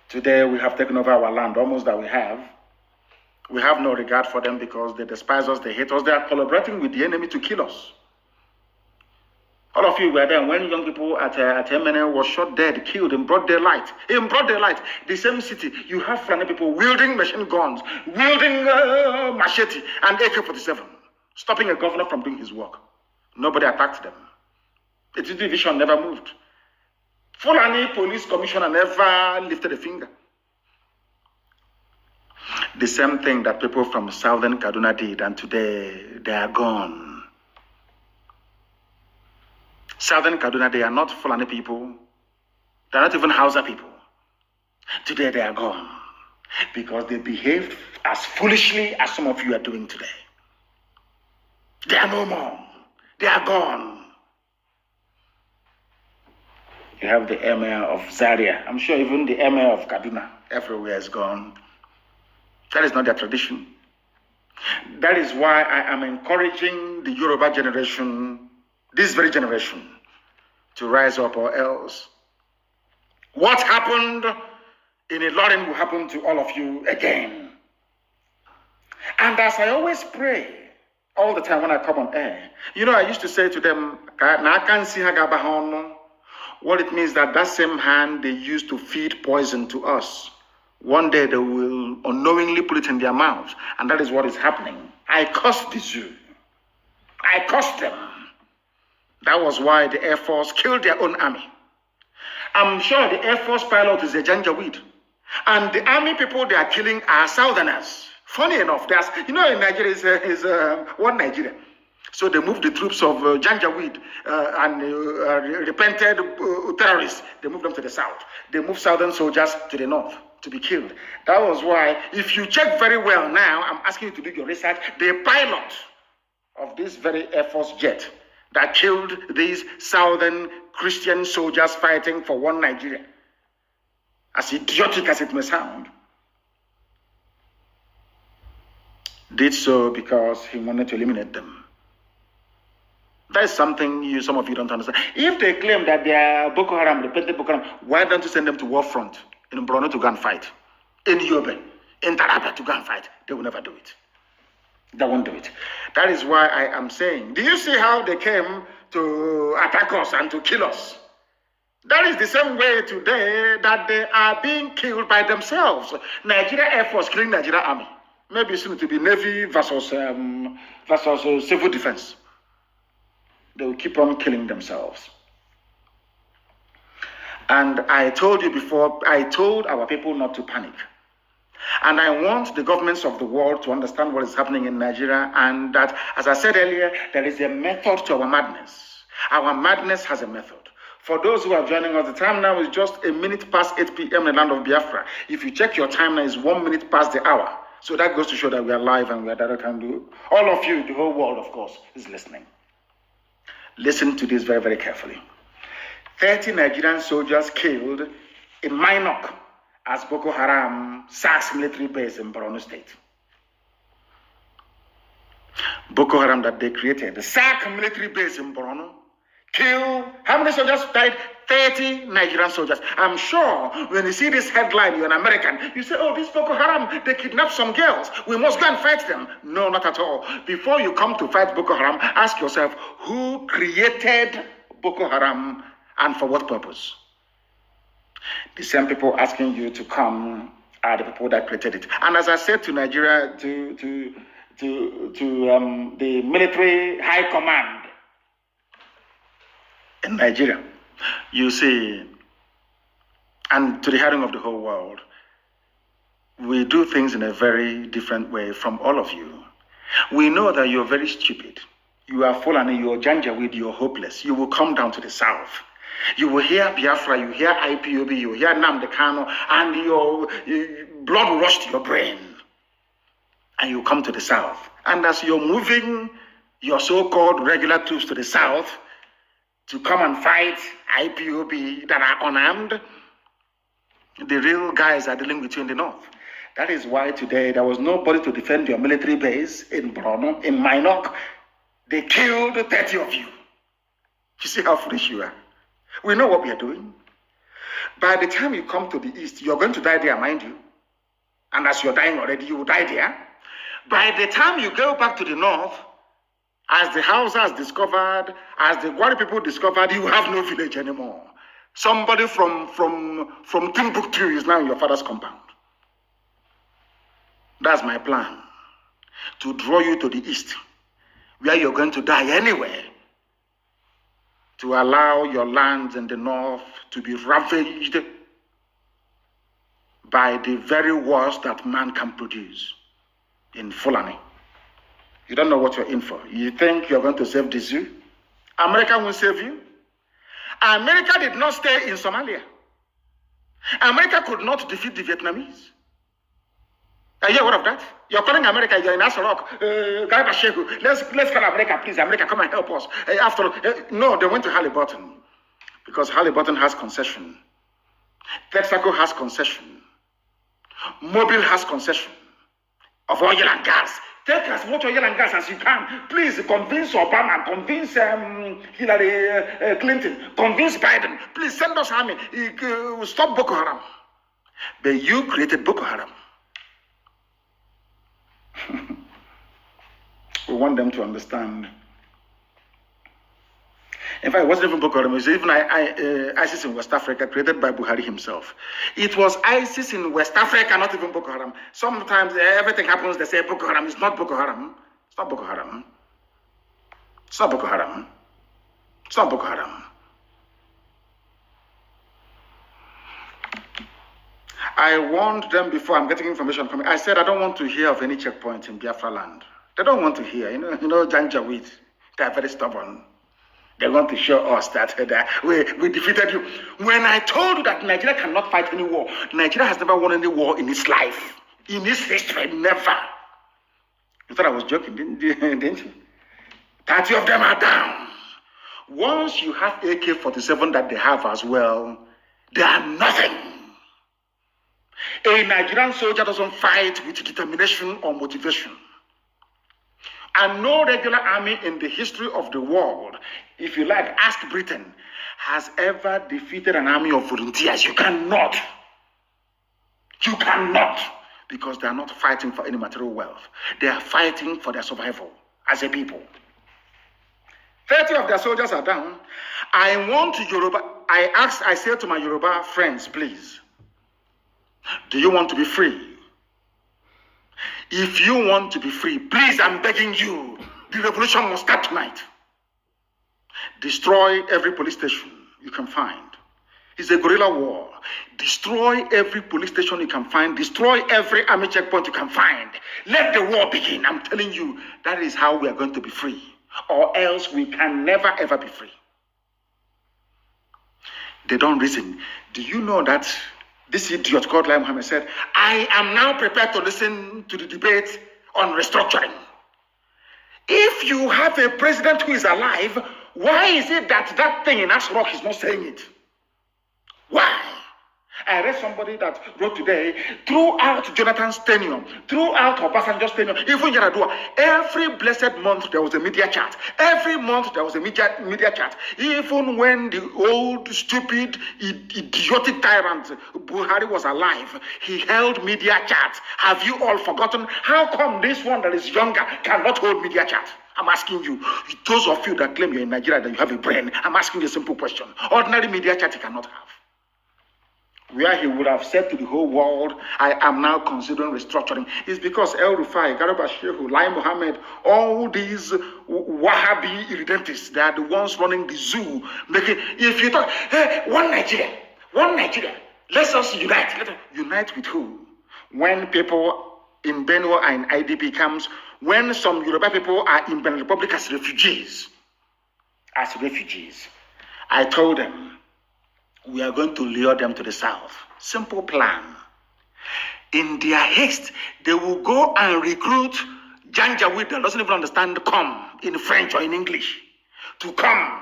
Today we have taken over our land, almost that we have. We have no regard for them because they despise us, they hate us, they are collaborating with the enemy to kill us. All of you were there when young people at MNL was shot dead, killed in broad daylight. In broad daylight, the same city, you have Fulani people wielding machine guns, wielding machete and AK-47, stopping a governor from doing his work. Nobody attacked them. The division never moved. Fulani police commissioner never lifted a finger. The same thing that people from southern Kaduna did, and today they are gone. Southern Kaduna, they are not Fulani people. They are not even Hausa people. Today they are gone because they behaved as foolishly as some of you are doing today. They are no more. They are gone. You have the emir of Zaria. I'm sure even the emir of Kaduna, everywhere is gone. That is not their tradition. That is why I am encouraging the Yoruba generation, this very generation, to rise up, or else what happened in Ilorin will happen to all of you again. And as I always pray all the time when I come on air, you know, I used to say to them, what it means that that same hand they used to feed poison to us, one day they will unknowingly put it in their mouths, and that is what is happening. I cursed the zoo. I cursed them. That was why the Air Force killed their own army. I'm sure the Air Force pilot is a Janjaweed. And the army people they are killing are Southerners. Funny enough, there's, you know, in Nigeria is one Nigeria. So they moved the troops of Janjaweed and repented terrorists. They moved them to the south. They moved Southern soldiers to the north to be killed. That was why, if you check very well now, I'm asking you to do your research, the pilot of this very Air Force jet that killed these Southern Christian soldiers fighting for one Nigeria, as idiotic as it may sound, did so because he wanted to eliminate them. That is something some of you don't understand. If they claim that they are Boko Haram, repentant Boko Haram, why don't you send them to war front in Borno to go and fight? In Yobe, in Taraba to go and fight? They will never do it. They won't do it. That is why I am saying, do you see how they came to attack us and to kill us? That is the same way today that they are being killed by themselves. Nigeria Air Force killing Nigeria Army. Maybe soon to be Navy versus civil defense. They will keep on killing themselves. And I told you before, I told our people not to panic. And I want the governments of the world to understand what is happening in Nigeria, and that, as I said earlier, there is a method to our madness. Our madness has a method. For those who are joining us, the time now is just a minute past 8 p.m. in the land of Biafra. If you check your time now, it's 1 minute past the hour. So that goes to show that we are live and we are direct, and all of you, the whole world, of course, is listening. Listen to this very, very carefully. 30 Nigerian soldiers killed in Minok as Boko Haram sacks military base in Borno State. Boko Haram that they created, the sack military base in Borno, kill, how many soldiers died? 30 Nigerian soldiers. I'm sure when you see this headline, you're an American, you say, oh, this Boko Haram, they kidnapped some girls. We must go and fight them. No, not at all. Before you come to fight Boko Haram, ask yourself, who created Boko Haram and for what purpose? The same people asking you to come are the people that created it. And as I said to Nigeria, to the military high command in Nigeria, you see, and to the hearing of the whole world, we do things in a very different way from all of you. We know that you're very stupid. You are Fulani, you're Janjaweed, you're hopeless. You will come down to the south. You will hear Biafra, you hear IPOB, you hear Nnamdi Kanu, and your blood will rush to your brain. And you come to the south. And as you're moving your so-called regular troops to the south to come and fight IPOB that are unarmed, the real guys are dealing with you in the north. That is why today there was nobody to defend your military base in Borno, in Minok. They killed 30 of you. You see how foolish you are. We know what we are doing. By the time you come to the east, you're going to die there, mind you. And as you're dying already, you will die there. By the time you go back to the north, As the Hausas discovered, as the Gwari people discovered, you have no village anymore. Somebody from Timbuktu is now in your father's compound. That's my plan. To draw you to the east, where you're going to die anyway. To allow your lands in the north to be ravaged by the very worst that man can produce in Fulani. You don't know what you're in for. You think you're going to save the zoo? America will save you. America did not stay in Somalia. America could not defeat the Vietnamese. Are you aware of that? You're calling America, you're in Asarok. Let's call America, please. America, come and help us. No, they went to Halliburton. Because Halliburton has concession. Texaco has concession. Mobile has concession of oil and gas. Take as much oil and gas as you can. Please convince Obama, convince Hillary Clinton, convince Biden. Please send us army. Stop Boko Haram. But you created Boko Haram. We want them to understand. In fact, it wasn't even Boko Haram. It was even ISIS in West Africa, created by Buhari himself. It was ISIS in West Africa, not even Boko Haram. Sometimes everything happens, they say Boko Haram. It's not Boko Haram. It's not Boko Haram. It's not Boko Haram. It's not Boko Haram. I warned them before. I'm getting information coming. I said I don't want to hear of any checkpoint in Biafra land. They don't want to hear. You know, Janjaweed. They are very stubborn. They want to show us that we defeated you. When I told you that Nigeria cannot fight any war, Nigeria has never won any war in its life. In its history, never. You thought I was joking, didn't you? 30 of them are down. Once you have AK-47 that they have as well, they are nothing. A Nigerian soldier doesn't fight with determination or motivation. And no regular army in the history of the world, if you like, ask Britain, has ever defeated an army of volunteers. You cannot. You cannot. Because they are not fighting for any material wealth. They are fighting for their survival as a people. 30 of their soldiers are down. I want Yoruba. I said to my Yoruba friends, please, do you want to be free? If you want to be free, please, I'm begging you, the revolution must start tonight. Destroy every police station you can find. It's a guerrilla war. Destroy every police station you can find. Destroy every army checkpoint you can find. Let the war begin. I'm telling you, that is how we are going to be free. Or else we can never ever be free. They don't reason. Do you know that this idiot called Lai Mohammed said, I am now prepared to listen to the debate on restructuring. If you have a president who is alive, why is it that that thing in Asrock is not saying it? Why? I read somebody that wrote today, throughout Jonathan's tenure, throughout Obasanjo's tenure, even Yaradua, every blessed month there was a media chat. Every month there was a media chat. Even when the old, stupid, idiotic tyrant Buhari was alive, he held media chat. Have you all forgotten? How come this one that is younger cannot hold media chat? I'm asking you, those of you that claim you're in Nigeria, that you have a brain, I'm asking you a simple question. Ordinary media chat he cannot have. Where he would have said to the whole world, I am now considering restructuring, is because El Rufai, Garba Shehu, Lai Mohammed, all these Wahhabi irredentists, they are the ones running the zoo. If you talk, hey, one Nigeria, let us unite. Unite with who? When people in Benue are in IDP camps, when some Yoruba people are in Benin Republic as refugees, I told them, we are going to lure them to the south. Simple plan. In their haste, they will go and recruit Janjaweed that doesn't even understand come in French or in English to come.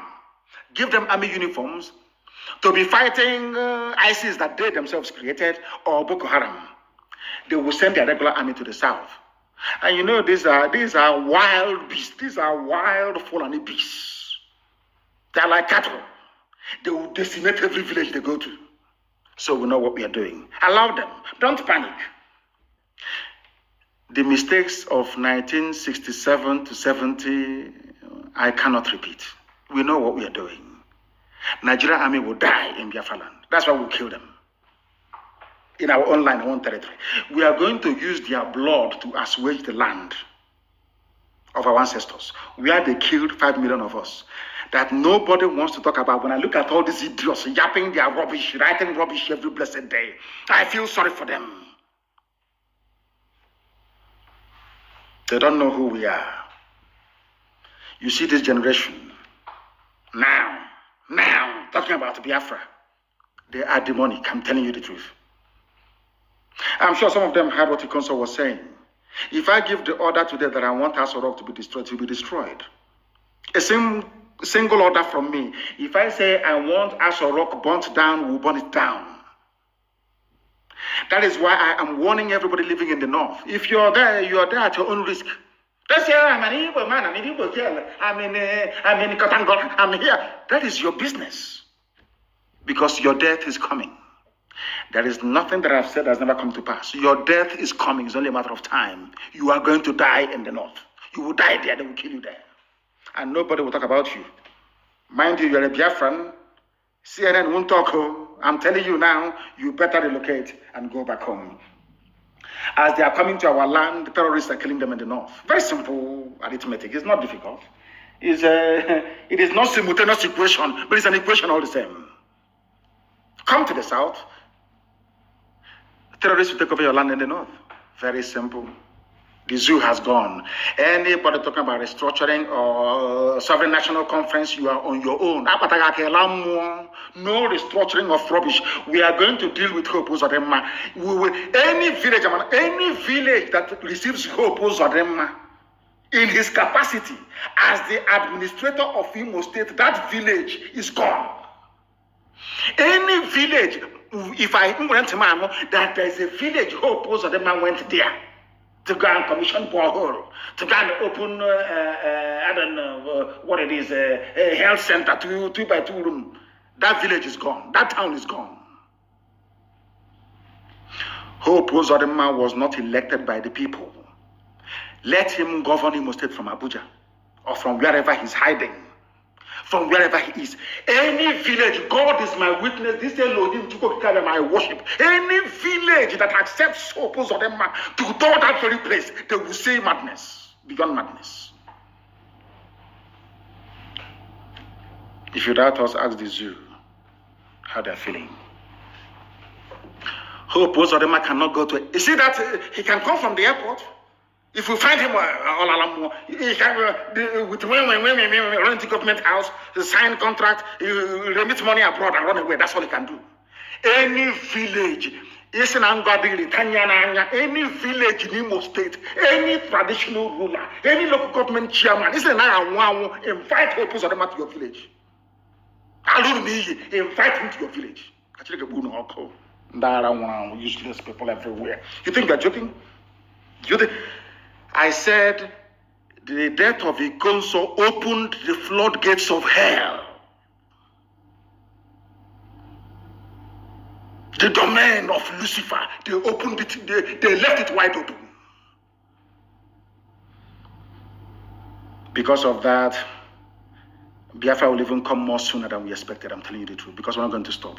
Give them army uniforms to be fighting ISIS that they themselves created or Boko Haram. They will send their regular army to the south. And you know, these are wild beasts. These are wild Fulani beasts. They are like cattle. They will decimate every village they go to. So we know what we are doing. Allow them. Don't panic. The mistakes of 1967 to 70 I cannot repeat. We know what we are doing. Nigeria army will die in Biafra land. That's why we'll kill them. In our own land, our own territory. We are going to use their blood to assuage the land of our ancestors, where they killed 5 million of us. That nobody wants to talk about. When I look at all these idiots yapping their rubbish, writing rubbish every blessed day, I feel sorry for them. They don't know who we are. You see this generation, now, talking about Biafra, they are demonic, I'm telling you the truth. I'm sure some of them heard what the council was saying. If I give the order today that I want Asorok to be destroyed, it will be destroyed. A single order from me. If I say I want Asorok burnt down, we'll burn it down. That is why I am warning everybody living in the north. If you're there at your own risk. Let's say I'm an Igbo man, I'm an Igbo girl, I'm in Katangol, I'm here. That is your business. Because your death is coming. There is nothing that I've said that has never come to pass. Your death is coming. It's only a matter of time. You are going to die in the north. You will die there. They will kill you there. And nobody will talk about you. Mind you, you're a Biafran. CNN won't talk. I'm telling you now, you better relocate and go back home. As they are coming to our land, the terrorists are killing them in the north. Very simple arithmetic. It's not difficult. It is not simultaneous equation, but it's an equation all the same. Come to the south. Terrorists will take over your land in the north. Very simple. The zoo has gone. Anybody talking about restructuring or sovereign national conference, you are on your own. No restructuring of rubbish. We are going to deal with Hope Uzodinma. Any village that receives Hope Uzodinma in his capacity as the administrator of Imo State, that village is gone. Any village, if I went to Mamo, that there is a village Hope Uzodinma went there to go and commission borehole, to go and open, I don't know what it is, a health center, 2x2 room. That village is gone. That town is gone. Hope Uzodinma was not elected by the people. Let him govern Imo State from Abuja or from wherever he's hiding. From wherever he is. Any village, God is my witness, this Elohim to go carry my worship. Any village that accepts Hope Uzodinma to go to that very place, they will say madness, beyond madness. If you doubt us, ask the zoo how they're feeling. Hope Uzodinma cannot go to it. You see that he can come from the airport. If we find him he can with rent government house, sign contract, remit money abroad and run away. That's all he can do. Any village, any village in Imo State, any traditional ruler, any local government chairman, invite Hope Uzodinma to your village. Invite him to your village. Useless people everywhere. You think they're joking? I said the death of Ikonso opened the floodgates of hell. The domain of Lucifer, they opened it, they left it wide open. Because of that, Biafra will even come more sooner than we expected. I'm telling you the truth, because we're not going to stop.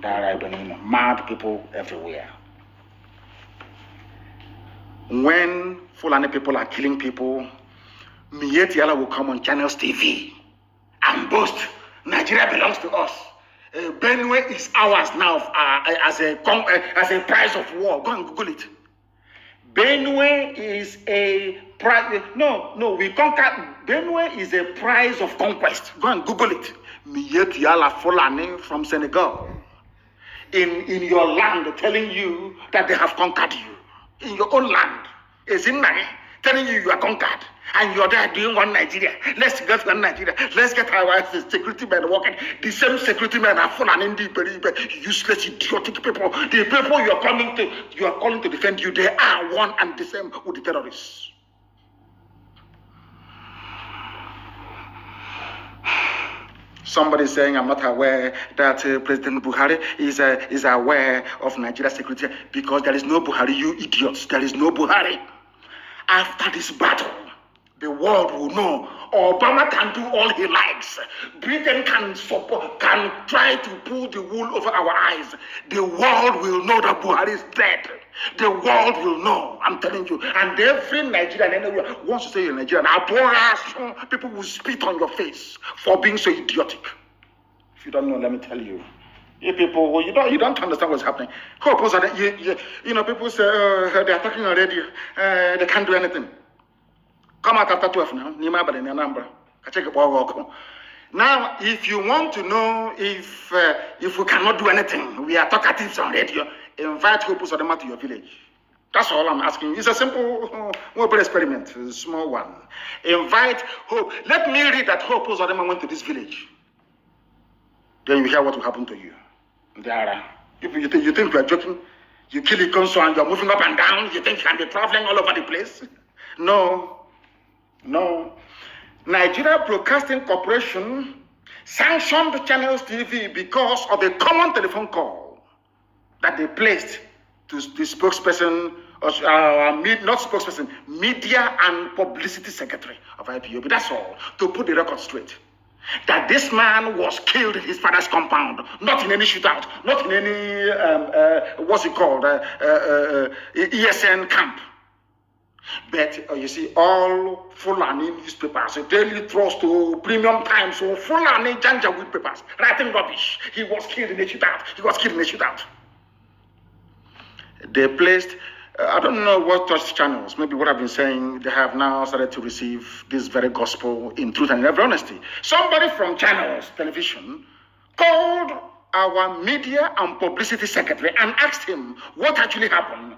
There are mad people everywhere. When Fulani people are killing people, Miet Yala will come on Channels TV and boast, Nigeria belongs to us. Benue is ours now as a prize of war. Go and Google it. Benue is a prize. No, we conquer. Benue is a prize of conquest. Go and Google it. Miet Yala Fulani from Senegal. In your land, telling you that they have conquered you. In your own land, is in Nai, telling you are conquered, and you're there doing one Nigeria. Let's get one Nigeria. Let's get our security men working. The same security men are full and useless, idiotic people. The people you are calling to defend you, they are one and the same with the terrorists. Somebody saying I'm not aware that President Buhari is aware of Nigeria's security because there is no Buhari, you idiots. There is no Buhari. After this battle, the world will know Obama can do all he likes. Britain can try to pull the wool over our eyes. The world will know that Buhari is dead. The world will know, I'm telling you. And every Nigerian anywhere wants to say you're Nigerian. People will spit on your face for being so idiotic. If you don't know, let me tell you. You people, you don't understand what's happening. People say they're talking already. They can't do anything. Come out after 12 now. Now, if you want to know if we cannot do anything, we are talkatives on radio, invite Hope Uzodinma to your village. That's all I'm asking. It's a simple mobile experiment, a small one. Invite Hope. Let me read that Hope Uzodinma went to this village. Then you hear what will happen to you. If you think you are joking, you kill a consul and you're moving up and down, you think you can be traveling all over the place? No. Nigeria Broadcasting Corporation sanctioned Channels TV because of a common telephone call that they placed to the spokesperson, not spokesperson, media and publicity secretary of IPOB. That's all, to put the record straight. That this man was killed in his father's compound, not in any shootout, not in any, what's it called, ESN camp. But you see, all Fulani newspapers, Daily Trust to Premium Times, so Fulani Janjaweed papers, writing rubbish. He was killed in a shootout. They placed, I don't know what touched channels, maybe what I've been saying, they have now started to receive this very gospel in truth and in every honesty. Somebody from Channels Television called our media and publicity secretary and asked him what actually happened.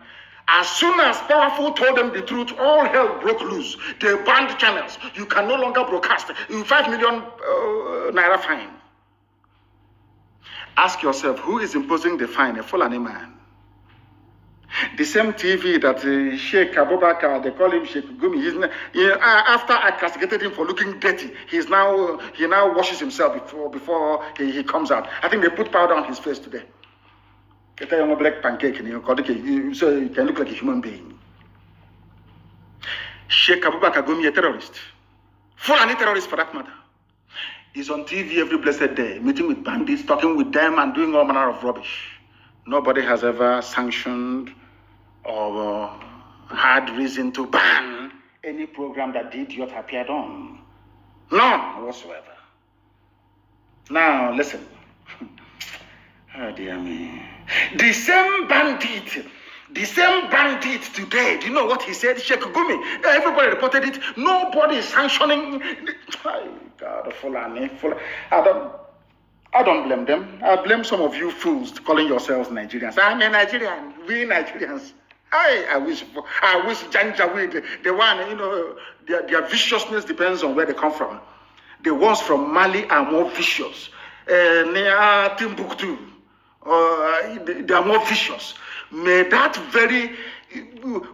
As soon as Powerful told them the truth, all hell broke loose. They banned Channels. You can no longer broadcast. 5 million naira fine. Ask yourself, who is imposing the fine? A Fulani man. The same TV that Sheikh Abubakar, they call him Sheikh Gumi. After I castigated him for looking dirty, he now washes himself before he comes out. I think they put powder on his face today. Get a black pancake so you can look like a human being. Sheikh Abubakar Gumi, a terrorist. Fulani terrorist for that matter. He's on TV every blessed day, meeting with bandits, talking with them and doing all manner of rubbish. Nobody has ever sanctioned or had reason to ban any program that the idiot appeared on. None whatsoever. Now, listen. Oh, dear me. The same bandit today, do you know what he said? Sheikh Gumi, everybody reported it. Nobody is sanctioning. Oh, God, Fulani. I don't blame them. I blame some of you fools calling yourselves Nigerians. I'm a Nigerian. We Nigerians. I wish Janjaweed, the one, their viciousness depends on where they come from. The ones from Mali are more vicious. Near Timbuktu, they are more vicious. May that very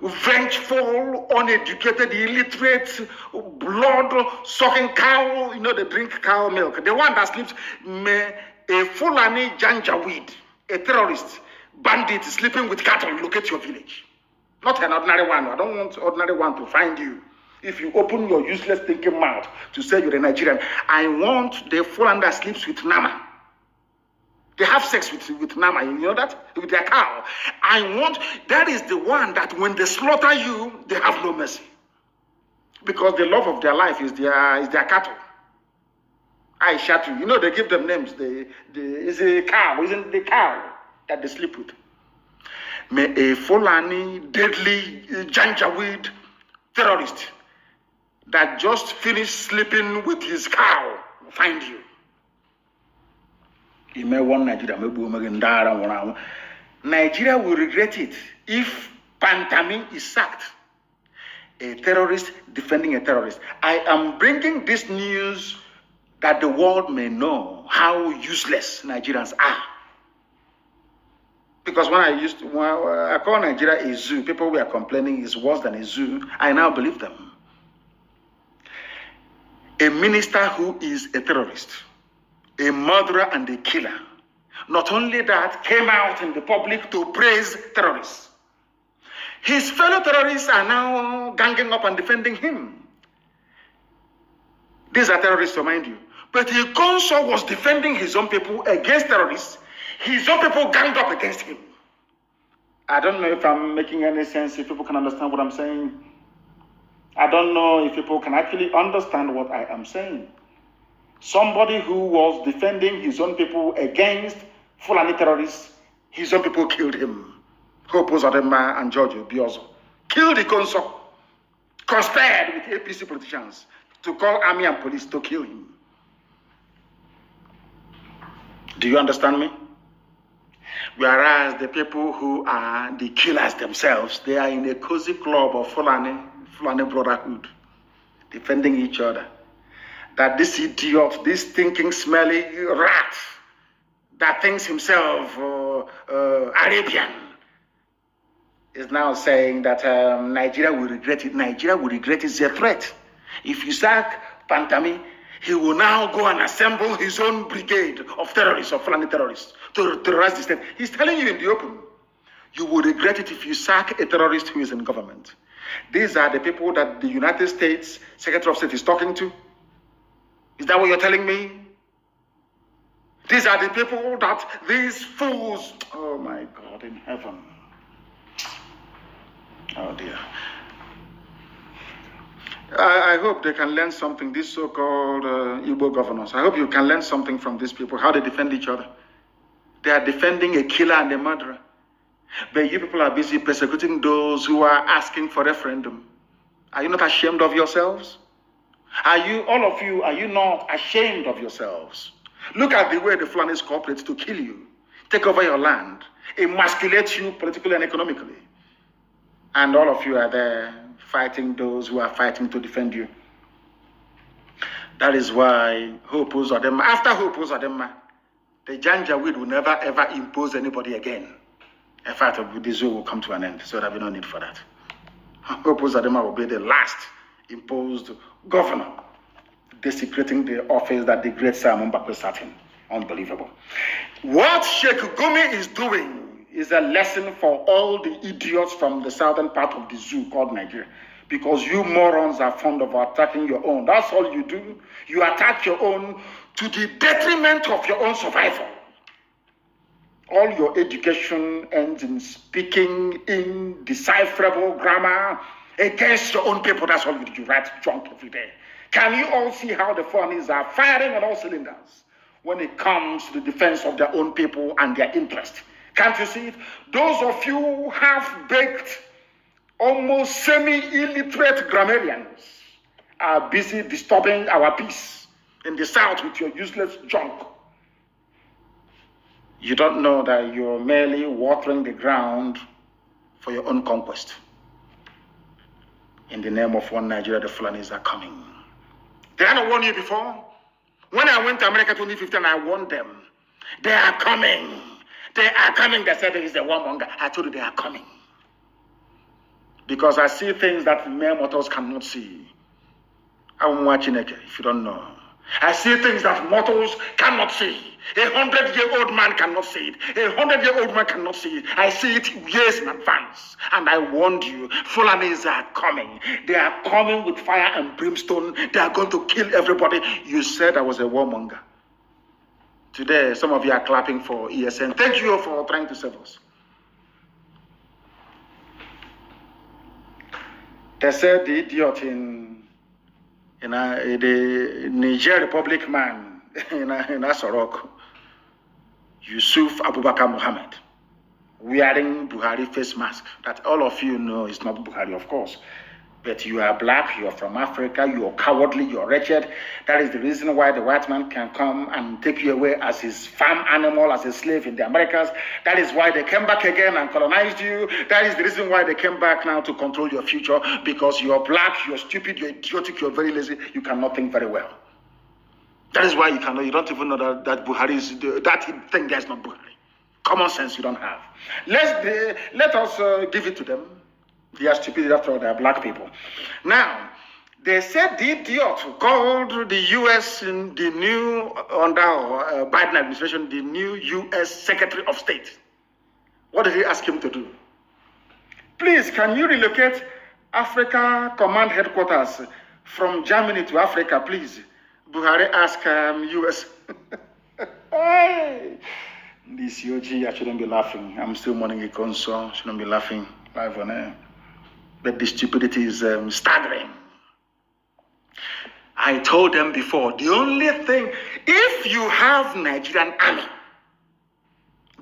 vengeful, uneducated, illiterate, blood-sucking cow, they drink cow milk. The one that sleeps, may a Fulani Janjaweed, a terrorist, bandit sleeping with cattle, locate your village. Not an ordinary one. I don't want ordinary one to find you. If you open your useless thinking mouth to say you're a Nigerian, I want the Fulani that sleeps with Nama. They have sex with Nama, you know that? With their cow. That is the one that when they slaughter you, they have no mercy. Because the love of their life is their cattle. I shot you. They give them names. It's a cow, isn't the cow that they sleep with? May a Fulani, deadly, Janjaweed terrorist that just finished sleeping with his cow find you. Nigeria will regret it if Pantami is sacked. A terrorist defending a terrorist. I am bringing this news that the world may know how useless Nigerians are. Because when I call Nigeria a zoo, people were complaining it's worse than a zoo. I now believe them. A minister who is a terrorist, a murderer and a killer, not only that, came out in the public to praise terrorists. His fellow terrorists are now ganging up and defending him. These are terrorists, to mind you. But the consul was defending his own people against terrorists. His own people ganged up against him. I don't know if I'm making any sense, if people can understand what I'm saying. I don't know if people can actually understand what I am saying. Somebody who was defending his own people against Fulani terrorists, his own people killed him. Hope Uzodinma and George Obiozo killed the consul, conspired with APC politicians to call army and police to kill him. Do you understand me? Whereas the people who are the killers themselves, they are in a cozy club of Fulani brotherhood, defending each other. That this idiot, this thinking, smelly rat, that thinks himself Arabian, is now saying that Nigeria will regret it. Nigeria will regret it. It's a threat. If you sack Pantami, he will now go and assemble his own brigade of terrorists, of Fulani terrorists, to terrorize the state. He's telling you in the open, you will regret it if you sack a terrorist who is in government. These are the people that the United States Secretary of State is talking to. Is that what you're telling me? These are the people that these fools, oh my God in heaven. Oh dear. I hope they can learn something, these so-called Igbo governors. I hope you can learn something from these people, how they defend each other. They are defending a killer and a murderer. But you people are busy persecuting those who are asking for referendum. Are you not ashamed of yourselves? Are you, all of you, are you not ashamed of yourselves? Look at the way the Fulanis cooperate to kill you, take over your land, emasculate you politically and economically. And all of you are there fighting those who are fighting to defend you. That is why Hope Uzodinma, after Hope Uzodinma, the Janjaweed will never ever impose anybody again. In fact, this will come to an end, so there will be no need for that. Hope Uzodinma will be the last imposed governor, desecrating the office that the great Simon Mbakwe sat in. Unbelievable. What Sheikh Gumi is doing is a lesson for all the idiots from the southern part of the zoo called Nigeria. Because you morons are fond of attacking your own. That's all you do. You attack your own to the detriment of your own survival. All your education ends in speaking indecipherable grammar against your own people. That's all you do. You write junk every day. Can you all see how the Fulanis are firing on all cylinders when it comes to the defense of their own people and their interest? Can't you see it? Those of you half-baked, almost semi-illiterate grammarians are busy disturbing our peace in the South with your useless junk. You don't know that you're merely watering the ground for your own conquest. In the name of one Nigeria, the Fulanis are coming. Did I not warn you before? When I went to America 2015, I warned them. They are coming. They are coming. They said it's a warmonger. I told you they are coming. Because I see things that mere mortals cannot see. I'm watching it, if you don't know. I see things that mortals cannot see. 100-year-old man cannot see it. 100-year-old man cannot see it. I see it years in advance. And I warned you, Fulanis are coming. They are coming with fire and brimstone. They are going to kill everybody. You said I was a warmonger. Today, some of you are clapping for ESN. Thank you for trying to save us. They said the idiot in the Niger Republic man in Asorok, Yusuf Abubakar Mohammed, wearing Buhari face mask. That all of you know is not Buhari, of course. But you are black, you are from Africa, you are cowardly, you are wretched. That is the reason why the white man can come and take you away as his farm animal, as a slave in the Americas. That is why they came back again and colonized you. That is the reason why they came back now to control your future, because you are black, you are stupid, you are idiotic, you are very lazy, you cannot think very well. That is why you don't even know that Buhari is, that thing there is not Buhari. Common sense you don't have. Let us give it to them. They are stupid after all, they are black people. Now, they said the idiot called the U.S. in the new, under Biden administration, the new U.S. Secretary of State. What did he ask him to do? Please, can you relocate Africa Command Headquarters from Germany to Africa, please? Buhari asked US. Hey, this UG, I shouldn't be laughing. I'm still mourning a console. Shouldn't be laughing live on air. But the stupidity is staggering. I told them before, the only thing, if you have Nigerian army,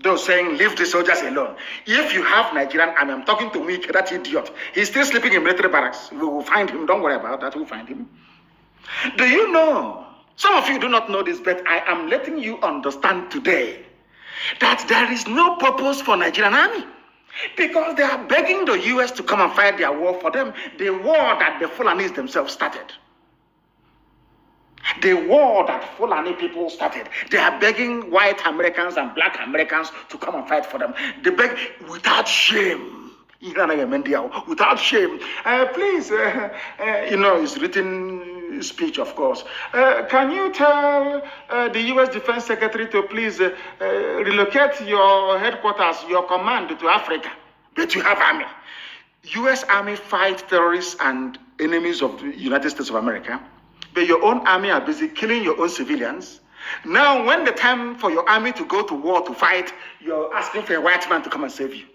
those saying leave the soldiers alone. If you have Nigerian army, I'm talking to Wike, that idiot. He's still sleeping in military barracks. We will find him. Don't worry about that. We'll find him. Do you know? Some of you do not know this, but I am letting you understand today that there is no purpose for Nigerian army. Because they are begging the US to come and fight their war for them. The war that the Fulanis themselves started. The war that Fulani people started. They are begging white Americans and black Americans to come and fight for them. They beg without shame. Without shame. Please, it's written speech, of course. Can you tell the U.S. Defense Secretary to please relocate your headquarters, your command to Africa? But you have army. U.S. Army fight terrorists and enemies of the United States of America. But your own army are busy killing your own civilians. Now, when the time for your army to go to war to fight, you're asking for a white man to come and save you.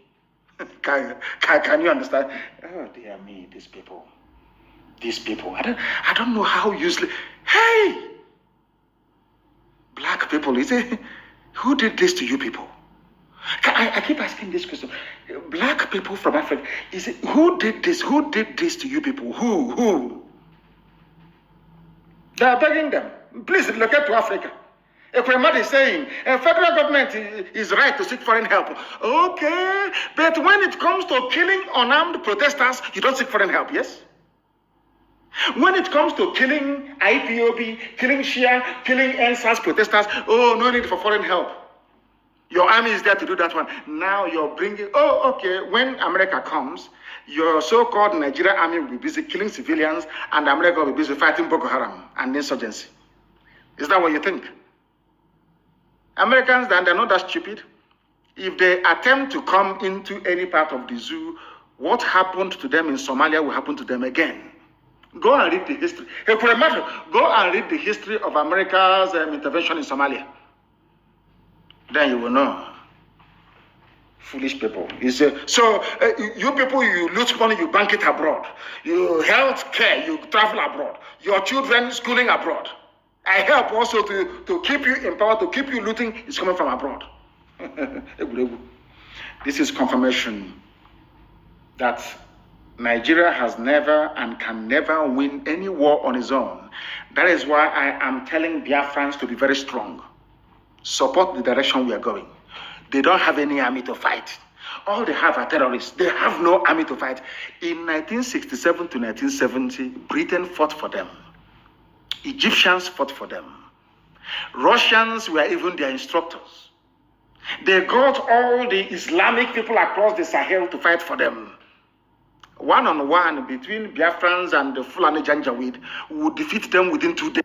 Can you understand? Oh, dear me, these people. These people. I don't know how useless. Hey! Black people, is it? Who did this to you people? I keep asking this question. Black people from Africa, is it, who did this? Who did this to you people? Who? They are begging them, please relocate to Africa. Ekwemad is saying, federal government is right to seek foreign help. Okay, but when it comes to killing unarmed protesters, you don't seek foreign help, yes? When it comes to killing IPOB, killing Shia, killing NSAS protesters, oh, no need for foreign help. Your army is there to do that one. Now you're bringing, okay, when America comes, your so-called Nigerian army will be busy killing civilians and America will be busy fighting Boko Haram and insurgency. Is that what you think? Americans, they're not that stupid. If they attempt to come into any part of the zoo, what happened to them in Somalia will happen to them again. Go and read the history. Hey, for a matter, go and read the history of America's intervention in Somalia. Then you will know. Foolish people. You people, you loot money, you bank it abroad. You health care, you travel abroad. Your children schooling abroad. I help also to keep you in power, to keep you looting, is coming from abroad. This is confirmation that Nigeria has never and can never win any war on its own. That is why I am telling Biafrans to be very strong. Support the direction we are going. They don't have any army to fight. All they have are terrorists. They have no army to fight. In 1967 to 1970, Britain fought for them. Egyptians fought for them. Russians were even their instructors. They got all the Islamic people across the Sahel to fight for them. One-on-one between Biafrans and the Fulani Janjaweed would defeat them within 2 days.